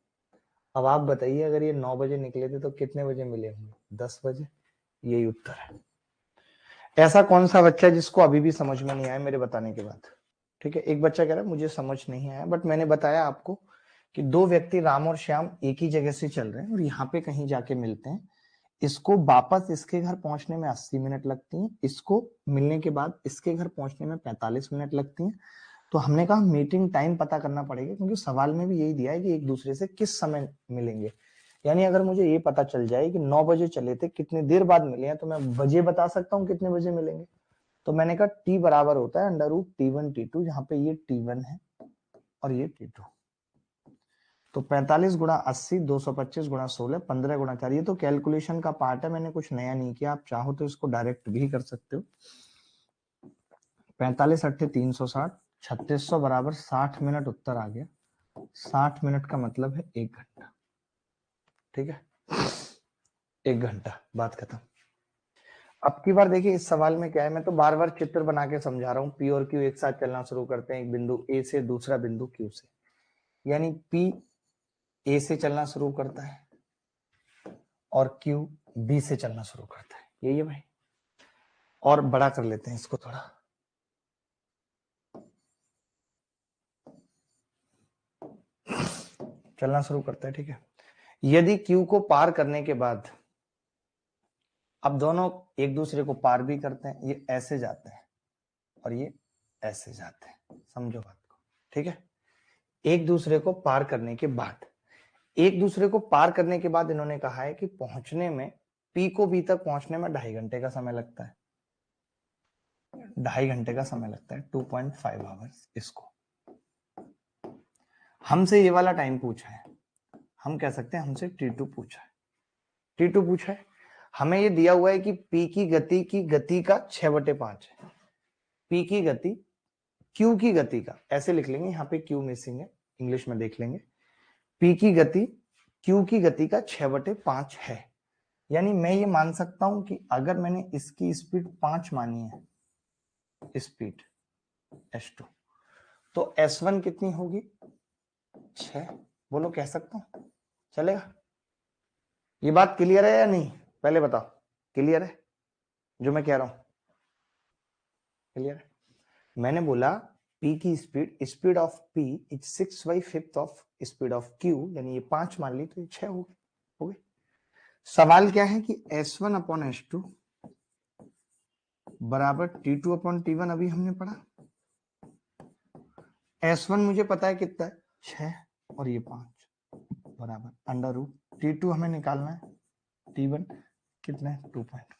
अब आप बताइए, अगर ये 9 बजे निकले थे तो कितने बजे मिले होंगे? 10 बजे। यही उत्तर है। ऐसा कौन सा बच्चा जिसको अभी भी समझ में नहीं आया मेरे बताने के बाद? ठीक है, एक बच्चा कह रहा है मुझे समझ नहीं आया, बट मैंने बताया आपको कि दो व्यक्ति राम और श्याम एक ही जगह से चल रहे हैं और यहाँ पे कहीं जाके मिलते हैं। इसको वापस इसके घर पहुंचने में 80 मिनट लगती हैं, इसको मिलने के बाद इसके घर पहुंचने में 45 मिनट लगती हैं। तो हमने कहा मीटिंग टाइम पता करना पड़ेगा, क्योंकि सवाल में भी यही दिया है कि एक दूसरे से किस समय मिलेंगे। यानी अगर मुझे ये पता चल जाए कि 9 बजे चले थे, कितनी देर बाद मिले हैं, तो मैं बजे बता सकता हूँ कितने बजे मिलेंगे। तो मैंने कहा टी बराबर होता है √T1 T2, जहां पे ये T1 है और ये T2। तो 45 × 80, 225 × 16, 15 × 4। ये तो कैलकुलेशन का पार्ट है, मैंने कुछ नया नहीं किया। आप चाहो तो इसको डायरेक्ट भी कर सकते हो। 45 8 360, 3600 बराबर 60 मिनट उत्तर आ गया। 60 मिनट का मतलब है 1 घंटा। ठीक है, 1 घंटा, बात खत्म। अब की बार देखिए इस सवाल में क्या है, मैं तो बार बार चित्र बना के समझा रहा हूँ। पी और क्यू एक साथ चलना शुरू करते हैं एक बिंदु ए से दूसरा बिंदु क्यू से, यानी पी ए से चलना शुरू करता है और क्यू बी से चलना शुरू करता है। यही है भाई। और बड़ा कर लेते हैं इसको थोड़ा। चलना शुरू करता है। ठीक है, यदि क्यू को पार करने के बाद, अब दोनों एक दूसरे को पार भी करते हैं, ये ऐसे जाते हैं और ये ऐसे जाते हैं, समझो बात को। ठीक है, एक दूसरे को पार करने के बाद, एक दूसरे को पार करने के बाद इन्होंने कहा है कि पहुंचने में, पी को बी तक पहुंचने में 2.5 घंटे का समय लगता है। 2.5 घंटे का समय लगता है, 2.5 आवर्स। इसको हमसे ये वाला टाइम पूछा है, हम कह सकते हैं हमसे T2 पूछा है। T2 पूछा है, हमें ये दिया हुआ है कि P की गति का 6/5 है। P की गति Q की गति का, ऐसे लिख लेंगे, यहाँ पे Q मिसिंग है, इंग्लिश में देख लेंगे। P की गति Q की गति का 6/5 है। यानी मैं ये मान सकता हूं कि अगर मैंने इसकी स्पीड 5 मानी है, स्पीड S2, तो S1 कितनी होगी? 6। बोलो, कह सकता हूं चलेगा? ये बात क्लियर है या नहीं? पहले बताओ, क्लियर है जो मैं कह रहा हूं? क्लियर है? मैंने बोला p की speed of p is 6/5 of speed of q, यानी ये 5 मान ली तो ये 6 हो गए। सवाल क्या है कि s1 अपॉन s2 बराबर t2 अपॉन t1, अभी हमने पढ़ा। s1 मुझे पता है कितना है, 6 और ये 5 बराबर अंडर रूट t2 हमें निकालना है, t1 कितना है 2.5।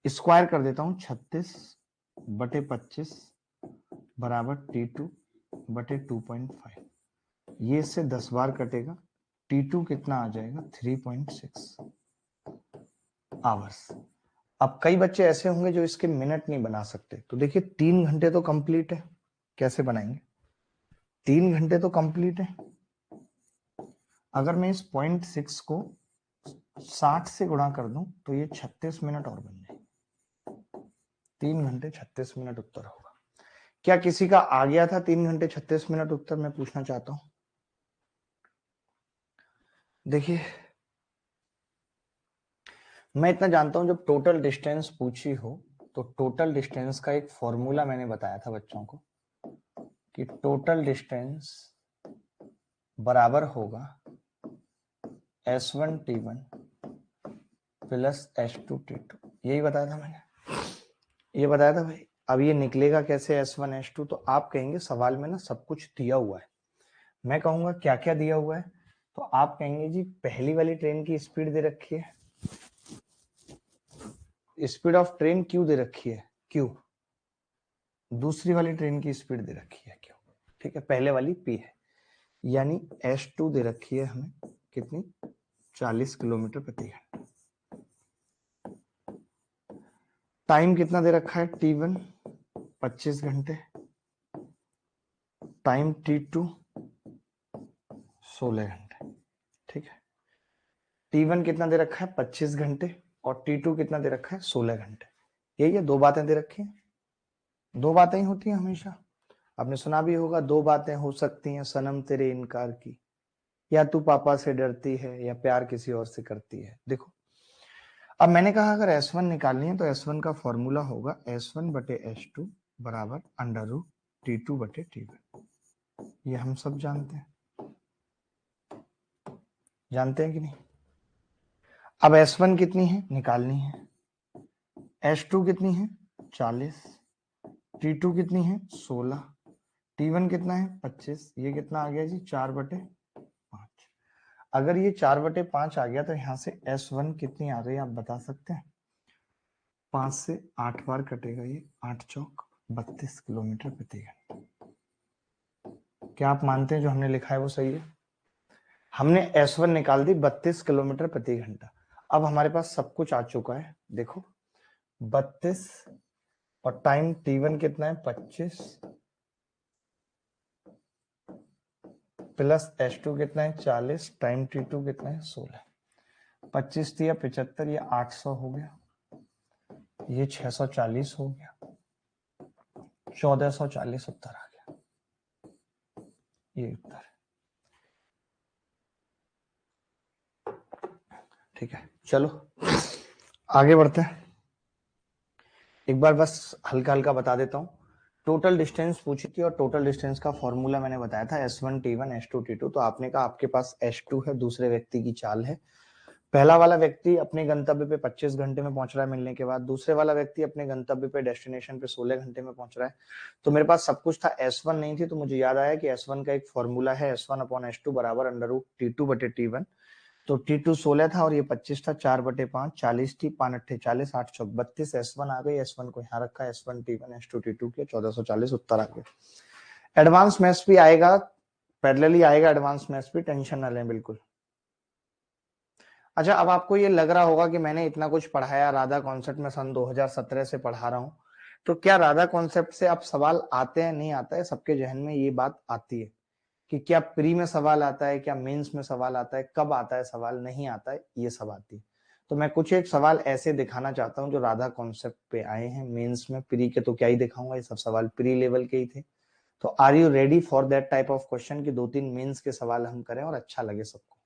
स्क्वायर कर देता हूं, 36/25 बराबर t2/2.5। ये इससे 10 बार कटेगा, t2 कितना आ जाएगा 3.6 आवर्स। अब कई बच्चे ऐसे होंगे जो इसके मिनट नहीं बना सकते, तो देखिए 3 घंटे तो कंप्लीट है, कैसे बनाएंगे? 3 घंटे तो कंप्लीट है। अगर मैं इस 0.6 को 60 से गुणा कर दूं तो ये 36 मिनट और बन जाए। 3 घंटे 36 मिनट उत्तर होगा। क्या किसी का आ गया था 3 घंटे 36 मिनट उत्तर? मैं पूछना चाहता हूं। देखिए मैं इतना जानता हूं, जब टोटल डिस्टेंस पूछी हो तो टोटल डिस्टेंस का एक फॉर्मूला मैंने बताया था बच्चों को कि टोटल डिस्टेंस बराबर होगा S1 T1 plus S2 T2। यही बताया था मैंने, ये बताया था भाई। अब ये निकलेगा कैसे S1 S2? तो आप कहेंगे सवाल में ना सब कुछ दिया हुआ है। मैं कहूंगा क्या क्या दिया हुआ है, तो आप कहेंगे जी पहली वाली ट्रेन की स्पीड दे रखी है, स्पीड ऑफ ट्रेन क्यू दे रखी है क्यू, दूसरी वाली ट्रेन की स्पीड दे रखी है क्यू, ठीक है, पहले वाली पी है, यानी S2 दे रखी है हमें कितनी 40 किलोमीटर प्रति घंटा। टाइम कितना दे रखा है T1 25 घंटे, टाइम T2 16 घंटे, ठीक है। T1 कितना दे रखा है 25 घंटे और T2 कितना दे रखा है 16 घंटे। यही है, दो बातें दे रखी हैं, दो बातें ही होती हैं हमेशा। आपने सुना भी होगा, दो बातें हो सकती हैं सनम तेरे इनकार की, या तू पापा से डरती है या प्यार किसी और से करती है। देखो अब मैंने कहा अगर S1 निकालनी है तो S1 का फॉर्मूला होगा S1/S2 बराबर अंडर रूट T2/T1। ये हम सब जानते हैं, जानते हैं कि नहीं? अब S1 कितनी है निकालनी है, S2 कितनी है 40, T2 कितनी है 16, T1 कितना है 25, ये कितना आ गया जी 4/5। अगर ये 4/5 आ गया तो यहाँ से S1 कितनी आ रही है आप बता सकते हैं? 5 से 8 बार कटेगा, ये 8 चौक 32 किलोमीटर प्रति घंटा। क्या आप मानते हैं जो हमने लिखा है वो सही है? हमने S1 निकाल दी 32 किलोमीटर प्रति घंटा। अब हमारे पास सब कुछ आ चुका है, देखो 32 और टाइम T1 कितना है 25 प्लस S2 कितना है 40, टाइम T2 कितना है 16, 25 दिया 75, ये 800 हो गया, ये 640 हो गया, 1440 उत्तर आ गया, ये उत्तर। ठीक है, चलो आगे बढ़ते हैं। एक बार बस हल्का हल्का बता देता हूँ। टोटल डिस्टेंस पूछी थी और टोटल डिस्टेंस का फॉर्मूला मैंने बताया था S1 T1 S2 T2। तो आपने कहा आपके पास S2 है, दूसरे व्यक्ति की चाल है। पहला वाला व्यक्ति अपने गंतव्य पे 25 घंटे में पहुंच रहा है मिलने के बाद, दूसरे वाला व्यक्ति अपने गंतव्य पे डेस्टिनेशन पे 16 घंटे में पहुंच रहा है। तो मेरे पास सब कुछ था, S1 नहीं थी, तो मुझे याद आया कि S1 का एक फॉर्मूला है S1/S2 बराबर अंडर रूट T2/T1। तो T2 16 था और ये 25 था, 4/5 40 थी, 5 8 40, 8 चौक 32, S1 आ गई, S1 को यहाँ रखा, S1 T1 S2 T2 के 1440 उत्तर आ गया। एडवांस मैथ्स भी आएगा, पैरेलली आएगा एडवांस मैथ्स भी, टेंशन ना लें बिल्कुल। अच्छा अब आपको ये लग रहा होगा कि मैंने इतना कुछ पढ़ाया, राधा कॉन्सेप्ट में सन 2017 से पढ़ा रहा हूँ, तो क्या राधा कॉन्सेप्ट से अब सवाल आते हैं नहीं आता है? सबके जहन में ये बात आती है कि क्या प्री में सवाल आता है, क्या मेंस में सवाल आता है, कब आता है सवाल, नहीं आता है, ये सब आती है। तो मैं कुछ एक सवाल ऐसे दिखाना चाहता हूँ जो राधा कॉन्सेप्ट पे आए हैं मेंस में। प्री के तो क्या ही दिखाऊंगा, ये सब सवाल प्री लेवल के ही थे, तो are you ready for that type of question कि 2-3 मेंस के सवाल हम करें और अच्छा लगे सबको।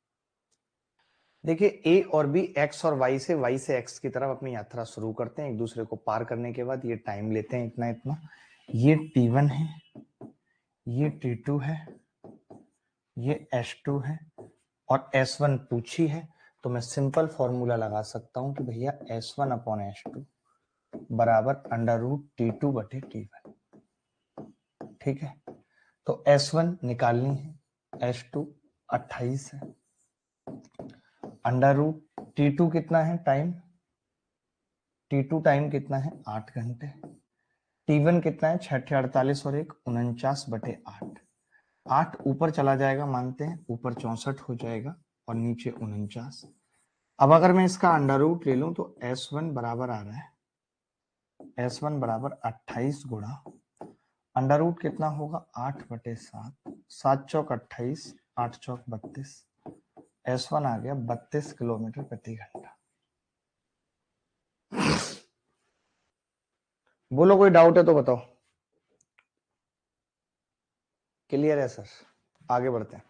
देखिए ए और बी एक्स और वाई से एक्स की तरफ अपनी यात्रा शुरू करते हैं। एक दूसरे को पार करने के बाद ये टाइम लेते हैं इतना इतना, ये T1 है, ये T2 है, ये S2 है और S1 पूछी है। तो मैं सिंपल फॉर्मूला लगा सकता हूं कि भैया S1 अपॉन S2 बराबर अंडर रूट T2 बटे T1। ठीक है, तो S1 निकालनी है, S2 28 है, अंडर रूट T2 कितना है टाइम, T2 टाइम कितना है 8 घंटे, T1 कितना है 6 48 और 1 49 बटे 8। 8 ऊपर चला जाएगा मानते हैं, ऊपर 64 हो जाएगा और नीचे 49। अब अगर मैं इसका अंडर रूट ले लूं तो S1 बराबर आ रहा है, S1 बराबर 28 गुणा अंडर रूट कितना होगा 8 बटे 7, 7 चौक 28, 8 चौक 32, S1 आ गया 32 किलोमीटर प्रति घंटा। बोलो कोई डाउट है तो बताओ। क्लियर है सर, आगे बढ़ते हैं।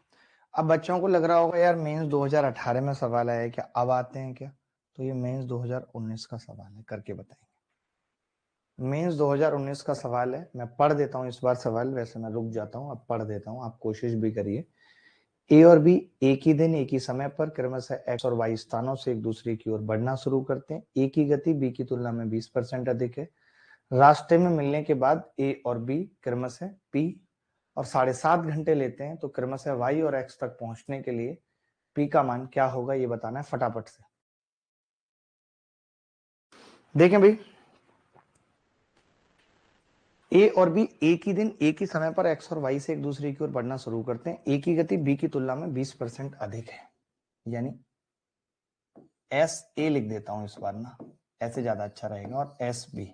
अब बच्चों को लग रहा होगा यार मेंस 2018 में सवाल आया है क्या, अब आते हैं क्या, तो ये मेंस 2019 का सवाल है, करके बताएंगे। मेंस 2019 का सवाल है, मैं पढ़ देता हूँ इस बार सवाल, वैसे मैं रुक जाता हूँ, अब पढ़ देता हूँ, आप कोशिश भी करिए। ए और बी एक ही दिन एक ही समय पर क्रमशः एक्स और वाई स्थानों से एक दूसरे की ओर बढ़ना शुरू करते हैं। ए की गति बी की तुलना में 20% अधिक है। रास्ते में मिलने के बाद ए और बी क्रमशः पी और 7.5 घंटे लेते हैं, तो क्रमशः वाई और एक्स तक पहुंचने के लिए पी का मान क्या होगा ये बताना है फटाफट से। देखें भाई, ए और बी एक ही दिन एक ही समय पर एक्स और वाई से एक दूसरे की ओर बढ़ना शुरू करते हैं। ए की गति बी की तुलना में 20% अधिक है, यानी एस ए लिख देता हूं इस बार ना, ऐसे ज्यादा अच्छा रहेगा, और एस बी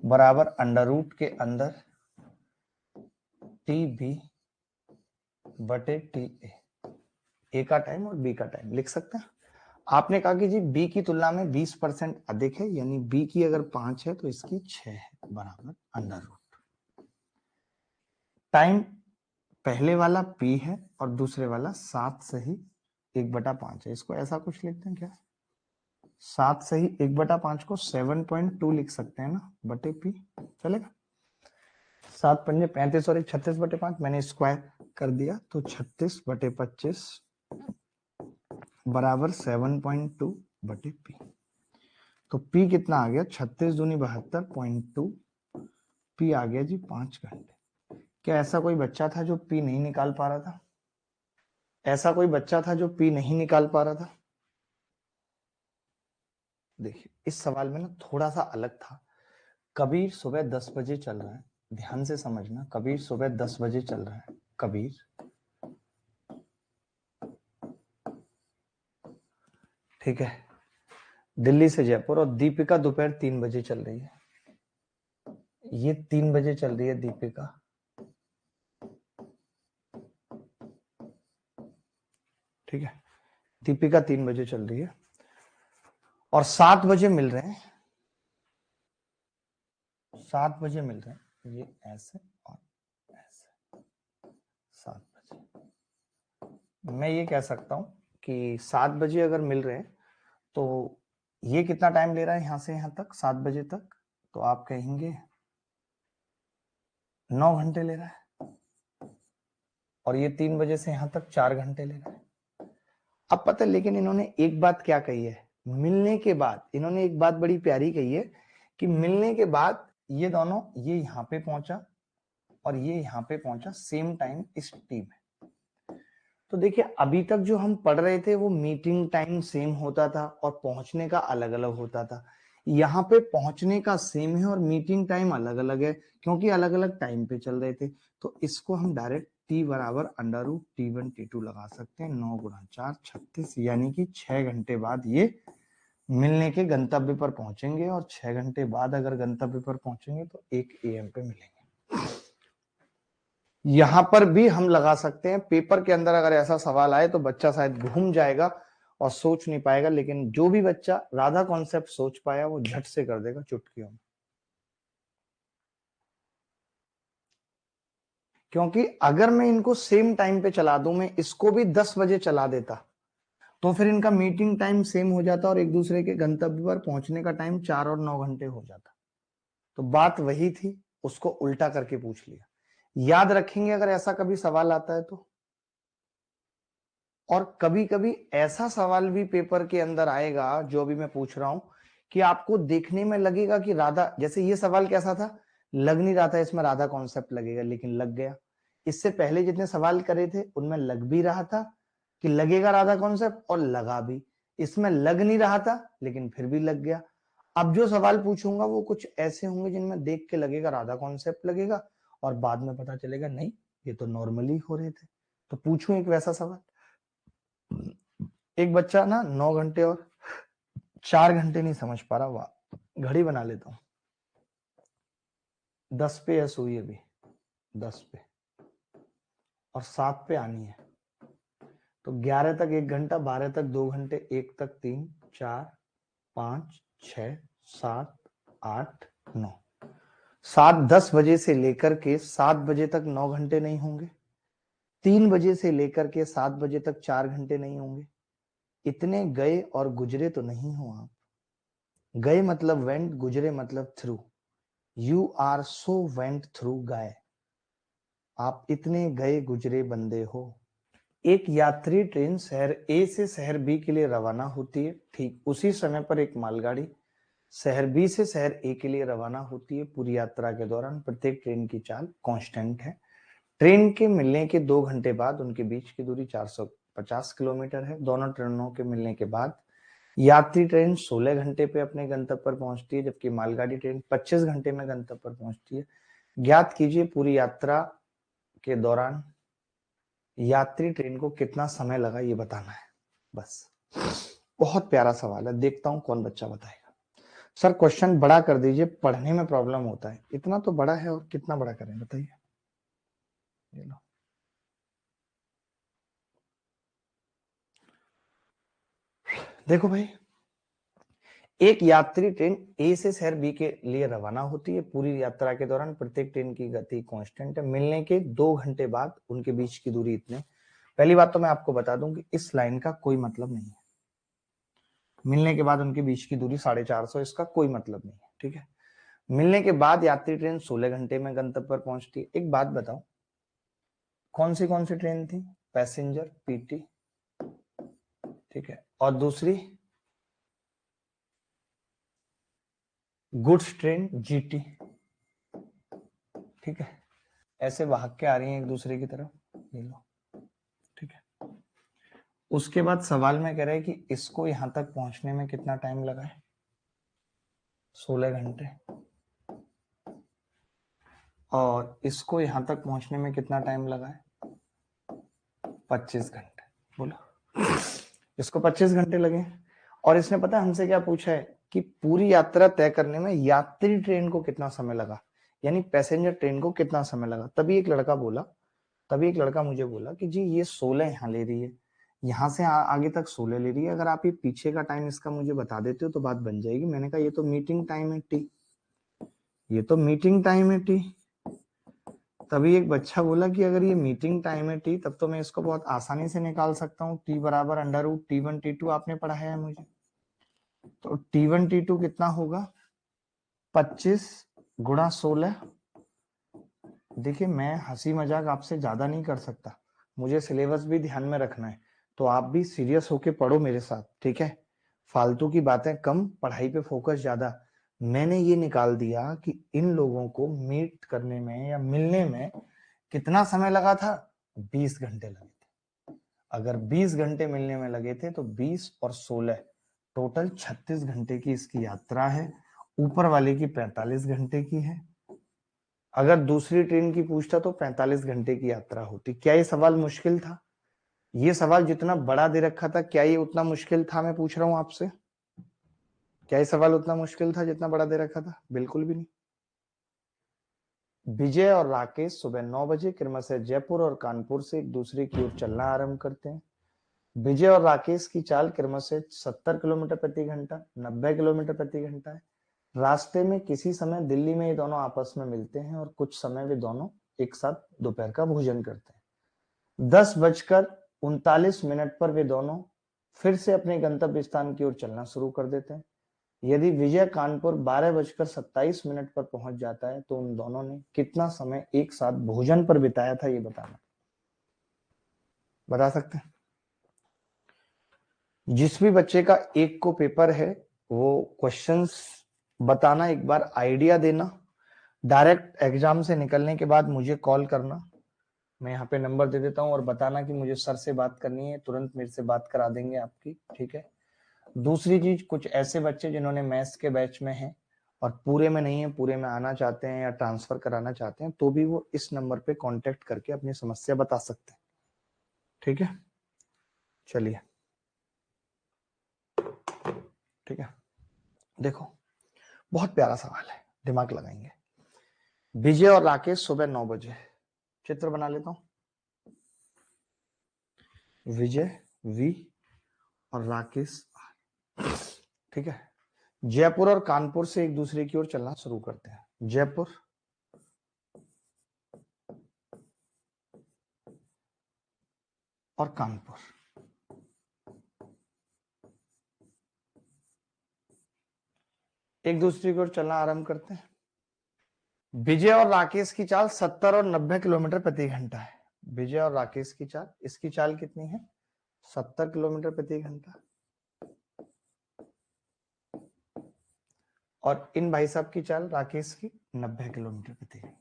बराबर अंडर रूट के अंदर टी बी बटे टी ए का टाइम और बी का टाइम लिख सकते हैं। आपने कहा कि जी बी की तुलना में 20% अधिक है, यानी बी की अगर 5 है तो इसकी 6 है, बराबर अंडर रूट टाइम पहले वाला पी है और दूसरे वाला 7 सही 1/5 है। इसको ऐसा कुछ लिखते हैं क्या, 7 सही 1/5 को 7.2 लिख सकते हैं ना, बटे पी चलेगा। 7 पंजे 35 और 36/5 मैंने स्क्वायर कर दिया, तो 36/25 बराबर 7.2 बटे पी। तो पी कितना आ गया, 36 दूनी 72.2, पी आ गया जी 5 घंटे। क्या ऐसा कोई बच्चा था जो पी नहीं निकाल पा रहा था, ऐसा कोई बच्चा था जो पी नहीं निकाल पा रहा था। देखिए इस सवाल में ना थोड़ा सा अलग था। कबीर सुबह 10 बजे चल रहा है, ध्यान से समझना, कबीर सुबह 10 बजे चल रहा है, कबीर ठीक है, दिल्ली से जयपुर, और दीपिका दोपहर 3 बजे चल रही है, ये 3 बजे चल रही है दीपिका, ठीक है, दीपिका 3 बजे चल रही है और 7 बजे मिल रहे हैं, 7 बजे मिल रहे हैं, ये ऐसे और ऐसे 7 बजे। मैं ये कह सकता हूं कि 7 बजे अगर मिल रहे हैं तो ये कितना टाइम ले रहा है यहां से यहां तक 7 बजे तक, तो आप कहेंगे 9 घंटे ले रहा है, और ये 3 बजे से यहां तक 4 घंटे ले रहा है। अब पता है, लेकिन इन्होंने एक बात क्या कही है, मिलने के बाद इन्होंने एक बात बड़ी प्यारी कही है कि मिलने के बाद ये दोनों, ये यहाँ पे पहुंचा और ये यहाँ पे पहुंचा सेम टाइम इस टी में। तो देखिए अभी तक जो हम पढ़ रहे थे वो मीटिंग टाइम सेम होता था और पहुंचने का अलग अलग होता था। यहाँ पे पहुंचने का सेम है और मीटिंग टाइम अलग अलग है, क्योंकि अलग अलग टाइम पे चल रहे थे। तो इसको हम डायरेक्ट टी बराबर अंडर रूट T1 T2 लगा सकते हैं, 9 गुणा 4 36, यानी कि 6 घंटे बाद ये मिलने के गंतव्य पर पहुंचेंगे, और 6 घंटे बाद अगर गंतव्य पर पहुंचेंगे तो 1 AM पे मिलेंगे। यहां पर भी हम लगा सकते हैं, पेपर के अंदर अगर ऐसा सवाल आए तो बच्चा शायद घूम जाएगा और सोच नहीं पाएगा, लेकिन जो भी बच्चा राधा कॉन्सेप्ट सोच पाया वो झट से कर देगा चुटकियों में। क्योंकि अगर मैं इनको सेम टाइम पे चला दूं, मैं इसको भी 10 बजे चला देता, तो फिर इनका मीटिंग टाइम सेम हो जाता और एक दूसरे के गंतव्य पर पहुंचने का टाइम 4 और 9 घंटे हो जाता। तो बात वही थी, उसको उल्टा करके पूछ लिया। याद रखेंगे अगर ऐसा कभी सवाल आता है तो। और कभी कभी ऐसा सवाल भी पेपर के अंदर आएगा, जो भी मैं पूछ रहा हूं, कि आपको देखने में लगेगा कि राधा, जैसे ये सवाल कैसा था, लग नहीं रहा था इसमें राधा कॉन्सेप्ट लगेगा, लेकिन लग गया। इससे पहले जितने सवाल करे थे उनमें लग भी रहा था कि लगेगा राधा कॉन्सेप्ट, और लगा भी। इसमें लग नहीं रहा था लेकिन फिर भी लग गया। अब जो सवाल पूछूंगा वो कुछ ऐसे होंगे जिनमें देख के लगेगा राधा कॉन्सेप्ट लगेगा, और बाद में पता चलेगा नहीं, ये तो नॉर्मली हो रहे थे। तो पूछूं एक वैसा सवाल। एक बच्चा ना 9 घंटे और 4 घंटे नहीं समझ पा रहा, वाह, घड़ी बना लेता हूं। 10 पे एस हुई अभी, 10 पे, और 7 पे आनी है, तो 11 तक 1 घंटा, 12 तक 2 घंटे, 1 तक 3, 4, 5, 6, 7, 8, 9। 10 बजे से लेकर के 7 बजे तक 9 घंटे नहीं होंगे। 3 बजे से लेकर के 7 बजे तक 4 घंटे नहीं होंगे। इतने गए और गुजरे तो नहीं हो आप। गए मतलब वेंट, गुजरे मतलब through. You are so went through गए। आप इतने गए गुजरे बंदे हो। एक यात्री ट्रेन शहर ए से शहर बी के लिए रवाना होती है। ठीक उसी समय पर एक मालगाड़ी शहर बी से शहर ए के लिए रवाना होती है। पूरी यात्रा के दौरान प्रत्येक ट्रेन की चाल कांस्टेंट है। ट्रेन के मिलने के 2 घंटे बाद उनके बीच की दूरी 450 किलोमीटर है। दोनों ट्रेनों के मिलने के बाद यात्री ट्रेन 16 घंटे पे अपने गंतव्य पर पहुंचती है, जबकि मालगाड़ी ट्रेन 25 घंटे में गंतव्य पर पहुंचती है। ज्ञात कीजिए पूरी यात्रा के दौरान यात्री ट्रेन को कितना समय लगा, ये बताना है बस। बहुत प्यारा सवाल है, देखता हूं कौन बच्चा बताएगा। सर क्वेश्चन बड़ा कर दीजिए, पढ़ने में प्रॉब्लम होता है। इतना तो बड़ा है और कितना बड़ा करें बताइए। ये लो, देखो भाई, एक यात्री ट्रेन ए से शहर बी के लिए रवाना होती है। पूरी यात्रा के दौरान प्रत्येक ट्रेन की गति कांस्टेंट है। मिलने के 2 घंटे बाद उनके बीच की दूरी इतने। पहली बात तो मैं आपको बता दूं कि इस लाइन का कोई मतलब नहीं है। मिलने के बाद उनके बीच की दूरी 450, इसका कोई मतलब नहीं है, ठीक है। मिलने के बाद यात्री ट्रेन 16 घंटे में गंतव्य पर पहुंचती है। एक बात बताओ, कौन सी ट्रेन थी? पैसेंजर पीटी, ठीक है, और दूसरी गुड्स ट्रेन जीटी, ठीक है। ऐसे भाग के आ रही हैं एक दूसरे की तरफ, ये लो, ठीक है। उसके बाद सवाल में कह रहा है कि इसको यहां तक पहुंचने में कितना टाइम लगा है? 16 घंटे। और इसको यहां तक पहुंचने में कितना टाइम लगा है? 25 घंटे। बोलो, इसको 25 घंटे लगे। और इसने पता है हमसे क्या पूछा है कि पूरी यात्रा तय करने में यात्री ट्रेन को कितना समय लगा, यानी पैसेंजर ट्रेन को कितना समय लगा। तभी एक लड़का मुझे बोला कि जी ये 16 यहाँ ले रही है, यहाँ से आगे तक 16 ले रही है, अगर आप ये पीछे का टाइम इसका मुझे बता देते हो तो बात बन जाएगी। मैंने कहा ये तो मीटिंग टाइम है टी, ये तो मीटिंग टाइम है टी। तभी एक बच्चा बोला कि अगर ये मीटिंग टाइम है टी, तब तो मैं इसको बहुत आसानी से निकाल सकता हूँ। टी बराबर अंडर रूट T1 T2 आपने पढ़ाया है मुझे। तो T1 T2 कितना होगा? 25 गुणा 16। देखिए मैं हंसी मजाक आपसे ज्यादा नहीं कर सकता, मुझे सिलेबस भी ध्यान में रखना है, तो आप भी सीरियस होके पढ़ो मेरे साथ, ठीक है। फालतू की बातें कम, पढ़ाई पे फोकस ज्यादा। मैंने ये निकाल दिया कि इन लोगों को मीट करने में या मिलने में कितना समय लगा था? 20 घंटे लगे थे। अगर 20 घंटे मिलने में लगे थे तो 20 और 16 टोटल 36 घंटे की इसकी यात्रा है। ऊपर वाले की 45 घंटे की है। अगर दूसरी ट्रेन की पूछता तो 45 घंटे की यात्रा होती। क्या ये सवाल मुश्किल था? ये सवाल जितना बड़ा दे रखा था, क्या ये उतना मुश्किल था? मैं पूछ रहा हूं आपसे, क्या ये सवाल उतना मुश्किल था जितना बड़ा दे रखा था? बिल्कुल भी नहीं। विजय और राकेश सुबह 9 बजे क्रमशः जयपुर और कानपुर से एक दूसरे की ओर चलना आरंभ करते हैं। विजय और राकेश की चाल क्रमशः 70 किलोमीटर प्रति घंटा, 90 किलोमीटर प्रति घंटा है। रास्ते में किसी समय दिल्ली में ये दोनों आपस में मिलते हैं और कुछ समय वे दोनों एक साथ दोपहर का भोजन करते हैं। 10:39 पर वे दोनों फिर से अपने गंतव्य स्थान की ओर चलना शुरू कर देते हैं। यदि विजय कानपुर 12:27 पर पहुंच जाता है तो उन दोनों ने कितना समय एक साथ भोजन पर बिताया था, ये बताना। बता सकते हैं? जिस भी बच्चे का एक को पेपर है वो क्वेश्चंस बताना, एक बार आइडिया देना। डायरेक्ट एग्जाम से निकलने के बाद मुझे कॉल करना, मैं यहाँ पे नंबर दे देता हूँ, और बताना कि मुझे सर से बात करनी है, तुरंत मेरे से बात करा देंगे आपकी, ठीक है। दूसरी चीज, कुछ ऐसे बच्चे जिन्होंने मैथ्स के बैच में हैं और पूरे में नहीं है, पूरे में आना चाहते हैं या ट्रांसफर कराना चाहते हैं, तो भी वो इस नंबर पे कांटेक्ट करके अपनी समस्या बता सकते हैं, ठीक है। चलिए, ठीक है, देखो बहुत प्यारा सवाल है, दिमाग लगाएंगे। विजय और राकेश सुबह 9 बजे, चित्र बना लेता हूं। विजय वी और राकेश, ठीक है। जयपुर और कानपुर से एक दूसरे की ओर चलना शुरू करते हैं। जयपुर और कानपुर, एक दूसरे की ओर चलना आरंभ करते हैं। विजय और राकेश की चाल 70 और 90 किलोमीटर प्रति घंटा है। विजय और राकेश की चाल, इसकी चाल कितनी है? 70 किलोमीटर प्रति घंटा, और इन भाई साहब की चाल राकेश की 90 किलोमीटर प्रति घंटा।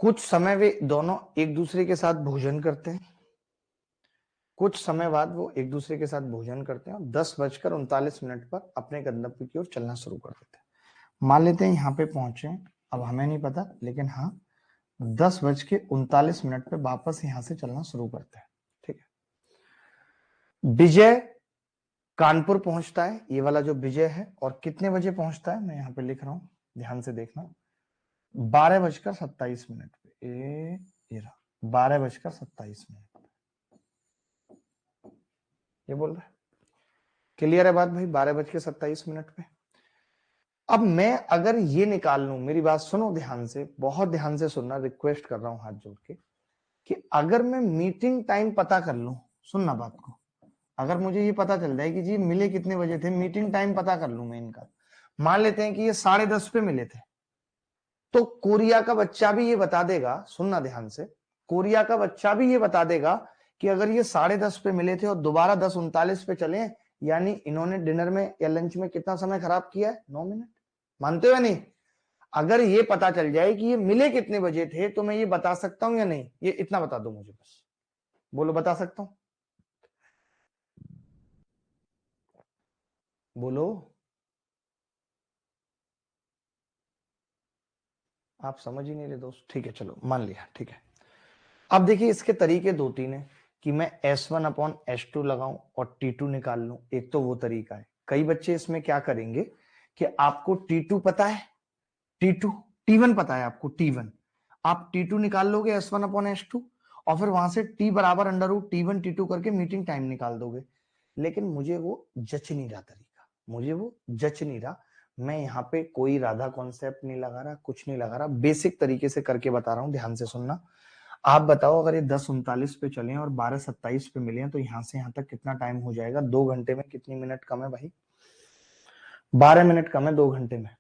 कुछ समय वे दोनों एक दूसरे के साथ भोजन करते हैं। कुछ समय बाद वो एक दूसरे के साथ भोजन करते हैं और 10:39 पर अपने गंतव्य की ओर चलना शुरू कर देते हैं। मान लेते हैं यहाँ पे पहुंचे, अब हमें नहीं पता, लेकिन हाँ 10:39 पे वापस यहाँ से चलना शुरू करते हैं, ठीक है। विजय कानपुर पहुंचता है, ये वाला जो विजय है, और कितने बजे पहुंचता है मैं यहाँ पे लिख रहा हूँ, ध्यान से देखना। 12:27 पे, ये रहा 12:27, ये बोल रहा है। क्लियर है बात भाई? 12:27 पे। अब मैं अगर ये निकाल लूं, मेरी बात सुनो ध्यान से, बहुत ध्यान से सुनना, रिक्वेस्ट कर रहा हूं हाथ जोड़ के, कि अगर मैं मीटिंग टाइम पता कर लूं, सुनना बात को, अगर मुझे ये पता चल जाए कि जी मिले कितने बजे थे, मीटिंग टाइम पता कर लूं मैं इनका, मान लेते हैं कि ये 10:30 पे मिले थे, तो कोरिया का बच्चा भी ये बता देगा, सुनना ध्यान से, कोरिया का बच्चा भी ये बता देगा कि अगर ये 10:30 पे मिले थे और दोबारा 10:39 पे चले, यानी इन्होंने डिनर में या लंच में कितना समय खराब किया है? 9 मिनट। मानते हो नहीं? अगर ये पता चल जाए कि ये मिले कितने बजे थे, तो मैं ये बता सकता हूं या नहीं? ये इतना बता दो मुझे बस, बोलो बता सकता हूं? बोलो। आप समझ ही नहीं रहे दोस्त, ठीक है चलो मान लिया, ठीक है। अब देखिए इसके तरीके 2-3 है कि मैं S1/S2 लगाऊं और T2 निकाल लूं, एक तो वो तरीका है। कई बच्चे इसमें क्या करेंगे कि आपको T2 पता है, T2 T1 पता है आपको, T1 आप T2 निकाल लोगे S1/S2, और फिर वहां से T बराबर √T1 T2 करके मीटिंग टाइम निकाल दोगे। लेकिन मुझे वो जच नहीं रहा तरीका, मुझे वो जच नहीं रहा। मैं यहाँ पे कोई राधा कॉन्सेप्ट नहीं लगा रहा, कुछ नहीं लगा रहा, बेसिक तरीके से करके बता रहा हूँ, ध्यान से सुनना। आप बताओ अगर ये 10:39 पे चले और 12:27 पे मिले हैं, तो यहां से यहां तक कितना टाइम हो जाएगा? 2 घंटे में कितनी मिनट कम है भाई? 12 मिनट कम है 2 घंटे में।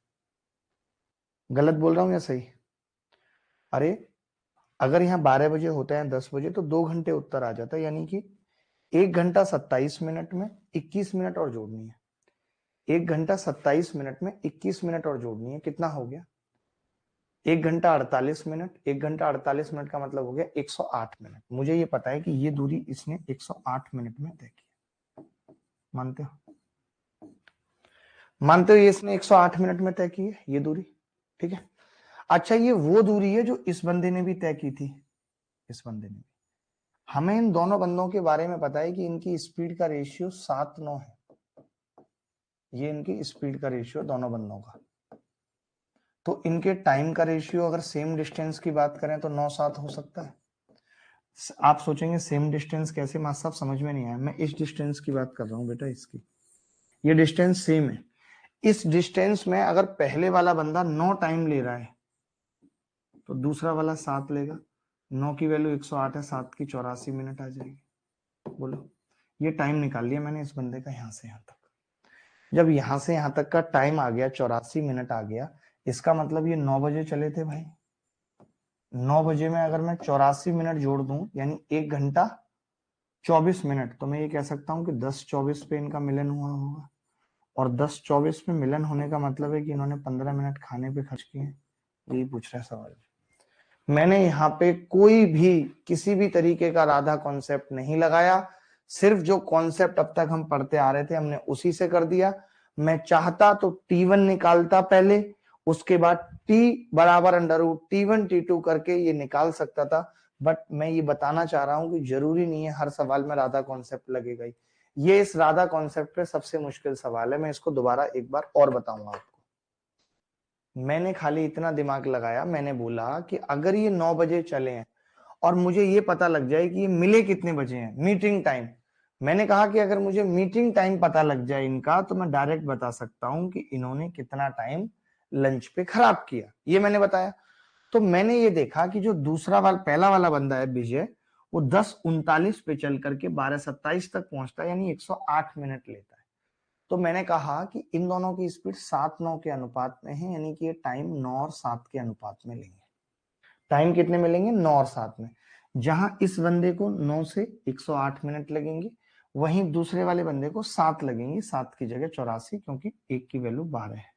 गलत बोल रहा हूं या सही? अरे अगर यहाँ 12 बजे होता है 10 बजे, तो 2 घंटे उत्तर आ जाता है, यानी कि 1 घंटा 27 मिनट में 21 मिनट और जोड़नी है। 1 घंटा 27 मिनट में 21 मिनट और जोड़नी है, कितना हो गया? 1 घंटा 48 मिनट। 1 घंटा 48 मिनट का मतलब हो गया 108 मिनट। मुझे ये पता है कि ये दूरी इसने 108 मिनट में तय की। मानते हो? मानते हो ये इसने 108 मिनट में तय की है ये दूरी, ठीक है। अच्छा ये वो दूरी है जो इस बंदे ने भी तय की थी, इस बंदे ने भी। हमें इन दोनों बंदों के बारे में पता है कि इनकी स्पीड का रेशियो 7-9 है। ये इनकी स्पीड का रेशियो दोनों बंदों का। तो इनके टाइम का रेशियो अगर सेम डिस्टेंस की बात करें तो 9-7 हो सकता है। आप सोचेंगे सेम डिस्टेंस कैसे? मास्टर साहब समझ में नहीं आया। मैं इस डिस्टेंस की बात कर रहा हूं बेटा, इसकी, ये डिस्टेंस सेम है। इस डिस्टेंस में अगर पहले वाला बंदा 9 टाइम ले रहा है तो दूसरा वाला 7 लेगा। 9 की वैल्यू 108 है, 7 की 84 मिनट आ जाएगी। बोलो, ये टाइम निकाल लिया मैंने इस बंदे का यहां से यहां तक। जब यहां से यहां तक का टाइम आ गया 84 मिनट आ गया, इसका मतलब ये 9 बजे चले थे भाई। 9 बजे में अगर मैं 84 मिनट जोड़ दूं यानी 1 घंटा 24 मिनट, तो मैं ये कह सकता हूं कि 10-24 पे इनका मिलन हुआ होगा। और 10-24 में मिलन होने का मतलब है कि इन्होंने 15 मिनट खाने पे खर्च किए। यही पूछ रहा है सवाल। मैंने यहाँ पे कोई भी किसी भी तरीके का राधा कॉन्सेप्ट नहीं लगाया, सिर्फ जो कॉन्सेप्ट अब तक हम पढ़ते आ रहे थे हमने उसी से कर दिया। मैं चाहता तो T1 निकालता पहले, उसके बाद T बराबर अंडर रूट T1 T2 करके ये निकाल सकता था, बट मैं ये बताना चाह रहा हूं कि जरूरी नहीं है हर सवाल में राधा कॉन्सेप्ट लगेगा ही। ये इस राधा कॉन्सेप्ट पे सबसे मुश्किल सवाल है। मैं इसको दोबारा एक बार और बताऊंगा आपको। मैंने खाली इतना दिमाग लगाया, मैंने बोला कि अगर ये 9 बजे चले हैं और मुझे ये पता लग जाए कि ये मिले कितने बजे हैं, मीटिंग टाइम। मैंने कहा कि अगर मुझे मीटिंग टाइम पता लग जाए इनका, तो मैं डायरेक्ट बता सकता हूं कि इन्होंने कितना टाइम लंच पे खराब किया। ये मैंने बताया। तो मैंने ये देखा कि जो दूसरा वाला पहला वाला बंदा है विजय, वो 10:39 पे चल करके 12:27 तक पहुंचता है, यानी 108 मिनट लेता है। तो मैंने कहा कि इन दोनों की स्पीड 7-9 के अनुपात में है, यानी कि ये टाइम 9 और 7 के अनुपात में लेंगे। टाइम कितने मिलेंगे? 9 और 7 में। जहां इस बंदे को 9 से 108 मिनट लगेंगे, वहीं दूसरे वाले बंदे को 7 लगेंगे, 7 की जगह 84, क्योंकि 1 की वैल्यू 12 है।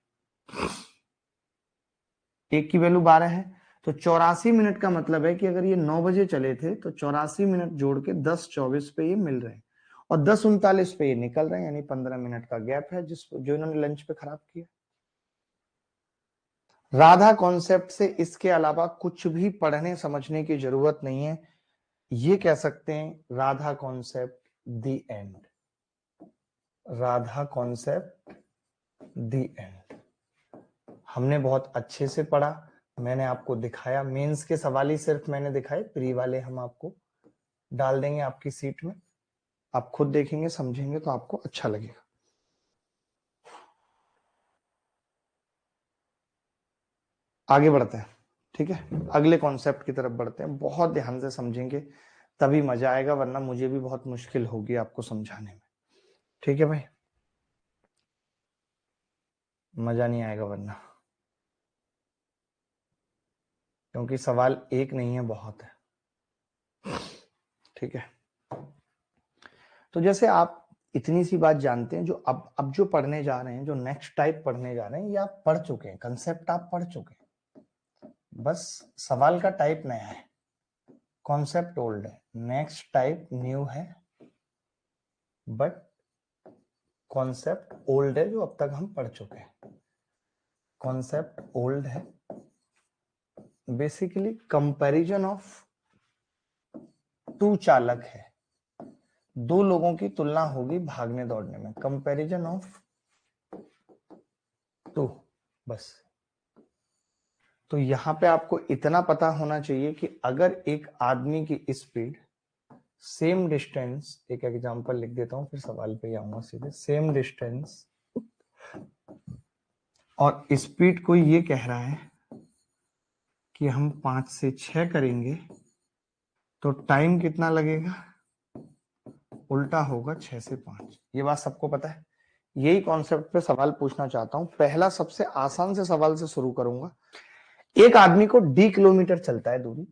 1 की वैल्यू 12 है, तो 84 मिनट का मतलब है कि अगर ये 9 बजे चले थे तो 84 मिनट जोड़ के 10:24 पे ये मिल रहे हैं, और 10:39 पे ये निकल रहे हैं, यानी 15 मिनट का गैप है जो इन्होंने लंच पे खराब किया। राधा कॉन्सेप्ट से इसके अलावा कुछ भी पढ़ने समझने की जरूरत नहीं है। ये कह सकते हैं Radha concept the end. Radha concept the end. हमने बहुत अच्छे से पढ़ा, मैंने आपको दिखाया। मेंस के सवाल ही सिर्फ मैंने दिखाए, प्री वाले हम आपको डाल देंगे आपकी सीट में, आप खुद देखेंगे समझेंगे तो आपको अच्छा लगेगा। आगे बढ़ते हैं, ठीक है, अगले कॉन्सेप्ट की तरफ बढ़ते हैं। बहुत ध्यान से समझेंगे तभी मजा आएगा, वरना मुझे भी बहुत मुश्किल होगी आपको समझाने में। ठीक है भाई, मजा नहीं आएगा वरना, क्योंकि सवाल एक नहीं है, बहुत है। ठीक है, तो जैसे आप इतनी सी बात जानते हैं, जो अब जो पढ़ने जा रहे हैं, जो नेक्स्ट टाइप पढ़ने जा रहे हैं, ये आप पढ़ चुके हैं, कंसेप्ट आप पढ़ चुके हैं, बस सवाल का टाइप नया है। कॉन्सेप्ट ओल्ड है, नेक्स्ट टाइप न्यू है, बट कॉन्सेप्ट ओल्ड है जो अब तक हम पढ़ चुके हैं। कॉन्सेप्ट ओल्ड है, बेसिकली कंपैरिजन ऑफ टू चालक है, दो लोगों की तुलना होगी भागने दौड़ने में, कंपैरिजन ऑफ टू, बस। तो यहां पे आपको इतना पता होना चाहिए कि अगर एक आदमी की स्पीड सेम डिस्टेंस, एक एग्जांपल लिख देता हूं फिर सवाल पे आऊंगा सीधे। सेम डिस्टेंस और स्पीड कोई ये कह रहा है कि हम 5 से 6 करेंगे तो टाइम कितना लगेगा? उल्टा होगा 6 से 5। ये बात सबको पता है। यही कॉन्सेप्ट पे सवाल पूछना चाहता हूं। पहला सबसे आसान से सवाल से शुरू करूंगा। एक आदमी को d किलोमीटर चलता है दूरी,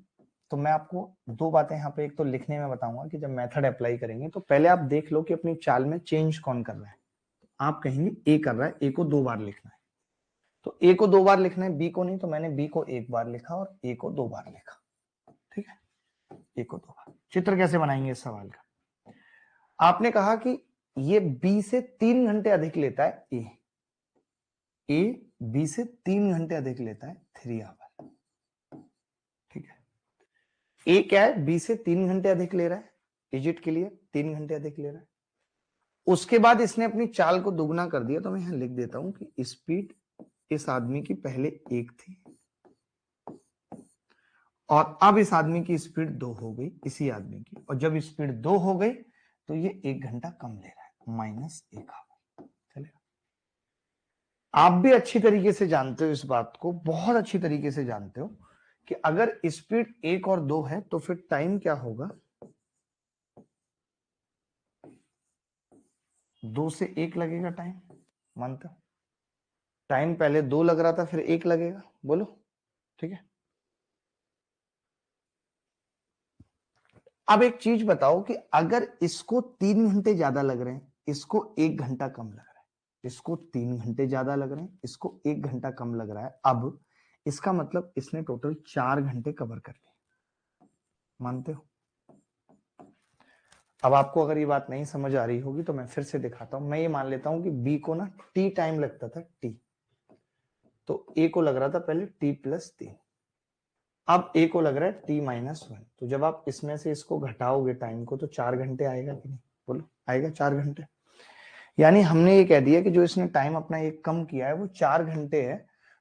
तो मैं आपको दो बातें यहाँ पे एक तो लिखने में बताऊंगा कि जब मेथड अप्लाई करेंगे तो पहले आप देख लो कि अपनी चाल में चेंज कौन कर रहा है। आप कहेंगे ए कर रहा है, ए को 2 बार लिखना है, तो ए को 2 बार लिखना है, बी को नहीं, तो मैंने बी को 1 बार लिखा और ए को 2 बार लिखा। ठीक है, ए को 2 बार। चित्र कैसे बनाएंगे इस सवाल का? आपने कहा कि ये बी से 3 घंटे अधिक लेता है, ए बी से 3 घंटे अधिक लेता है 3 आवर। ठीक है, ए क्या है? बी से 3 घंटे अधिक ले रहा है, इजिट के लिए 3 घंटे अधिक ले रहा है। उसके बाद इसने अपनी चाल को दुगना कर दिया, तो मैं यहां लिख देता हूं कि स्पीड इस आदमी की पहले 1 थी और अब इस आदमी की स्पीड 2 हो गई, इसी आदमी की, और जब स्पीड 2 हो गई तो ये 1 घंटा कम ले रहा है, -1 आवर। चलेगा? आप भी अच्छी तरीके से जानते हो इस बात को, बहुत अच्छी तरीके से जानते हो कि अगर स्पीड 1 और 2 है तो फिर टाइम क्या होगा, 2 से 1 लगेगा टाइम। मानते हो? टाइम पहले 2 लग रहा था, फिर 1 लगेगा। बोलो ठीक है। अब एक चीज बताओ कि अगर इसको 3 घंटे ज्यादा लग रहे हैं, इसको 1 घंटा कम लग रहा है, इसको 3 घंटे ज्यादा लग रहे हैं, इसको 1 घंटा कम लग रहा है, अब इसका मतलब इसने टोटल 4 घंटे कवर कर लिए। मानते हो? अब आपको अगर ये बात नहीं समझ आ रही होगी तो मैं फिर से दिखाता हूं। मैं ये मान लेता हूं कि बी को ना टी टाइम लगता था, टी, तो ए को लग रहा था पहले टी प्लस 3, अब ए को लग रहा है टी माइनस 1। तो जब आप इसमें से इसको घटाओगे टाइम को तो 4 घंटे आएगा कि नहीं? बोलो आएगा 4 घंटे। यानी हमने ये कह दिया कि जो इसने टाइम अपना एक कम किया है वो 4 घंटे है,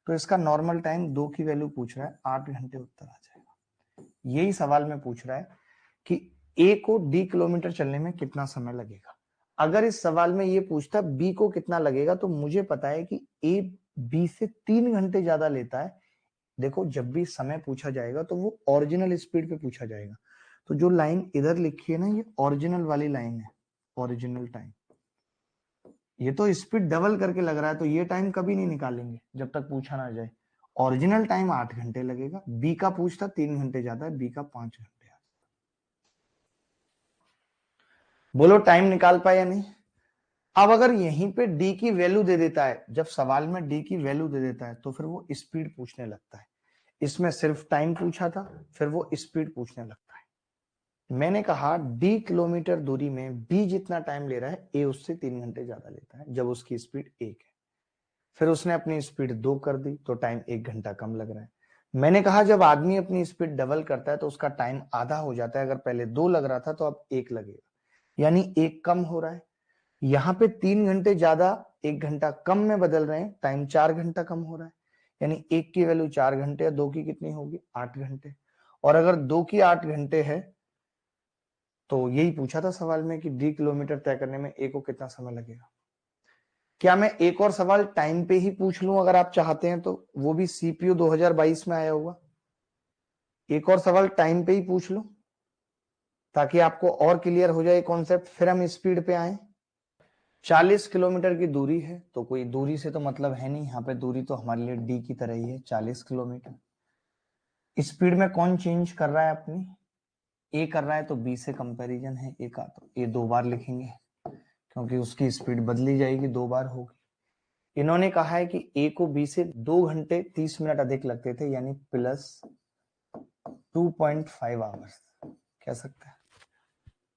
तो इसका नॉर्मल टाइम 2 की वैल्यू पूछ रहा है, 8 घंटे उत्तर आ जाएगा। यही सवाल में पूछ रहा है कि ए को डी किलोमीटर चलने में कितना समय लगेगा। अगर इस सवाल में ये पूछता बी को कितना लगेगा, तो मुझे पता है कि ए बी से 3 घंटे ज्यादा लेता है। देखो जब भी समय पूछा जाएगा तो वो ओरिजिनल स्पीड पे पूछा जाएगा। तो जो लाइन इधर लिखी है ना, ये ओरिजिनल वाली लाइन है, ओरिजिनल टाइम। ये तो स्पीड डबल करके लग रहा है, तो ये टाइम कभी नहीं निकालेंगे जब तक पूछा ना जाए। ओरिजिनल टाइम 8 घंटे लगेगा, बी का पूछता 3 घंटे ज्यादा है, बी का 5 घंटे। बोलो टाइम निकाल पाए या नहीं? अब अगर यहीं पे डी की वैल्यू दे देता है, जब सवाल में डी की वैल्यू दे देता है तो फिर वो स्पीड पूछने लगता है। इसमें सिर्फ टाइम पूछा था, फिर वो स्पीड पूछने लगता है। मैंने कहा डी किलोमीटर दूरी में बी जितना टाइम ले रहा है, ए उससे 3 घंटे ज्यादा लेता है जब उसकी स्पीड 1 है। फिर उसने अपनी स्पीड 2 कर दी तो टाइम 1 घंटा कम लग रहा है। मैंने कहा जब आदमी अपनी स्पीड डबल करता है तो उसका टाइम आधा हो जाता है। अगर पहले 2 लग रहा था तो अब 1 लगेगा, यानी 1 कम हो रहा है। यहाँ पे 3 घंटे ज्यादा 1 घंटा कम में बदल रहे हैं, टाइम 4 घंटा कम हो रहा है। यानी 1 की वैल्यू 4 घंटे है, 2 की कितनी होगी? 8 घंटे। और अगर 2 की 8 घंटे है तो यही पूछा था सवाल में कि डी किलोमीटर तय करने में ए को कितना समय लगेगा। क्या मैं एक और सवाल टाइम पे ही पूछ लूं अगर आप चाहते हैं तो? वो भी सीपीयू 2022 में आया होगा। एक और सवाल टाइम पे ही पूछ लूं ताकि आपको और क्लियर हो जाए कॉन्सेप्ट, फिर हम स्पीड पे आए। 40 किलोमीटर की दूरी है, तो कोई दूरी से तो मतलब है नहीं, यहाँ पे दूरी तो हमारे लिए डी की तरह ही है, 40 किलोमीटर। स्पीड में कौन चेंज कर रहा है अपनी? ए कर रहा है, तो बी से कंपैरिजन है ए का, तो ए 2 बार लिखेंगे क्योंकि उसकी स्पीड बदली जाएगी, 2 बार होगी। इन्होंने कहा है कि ए को बी से 2 घंटे 30 मिनट अधिक लगते थे, यानी प्लस 2.5 आवर्स कह सकते हैं,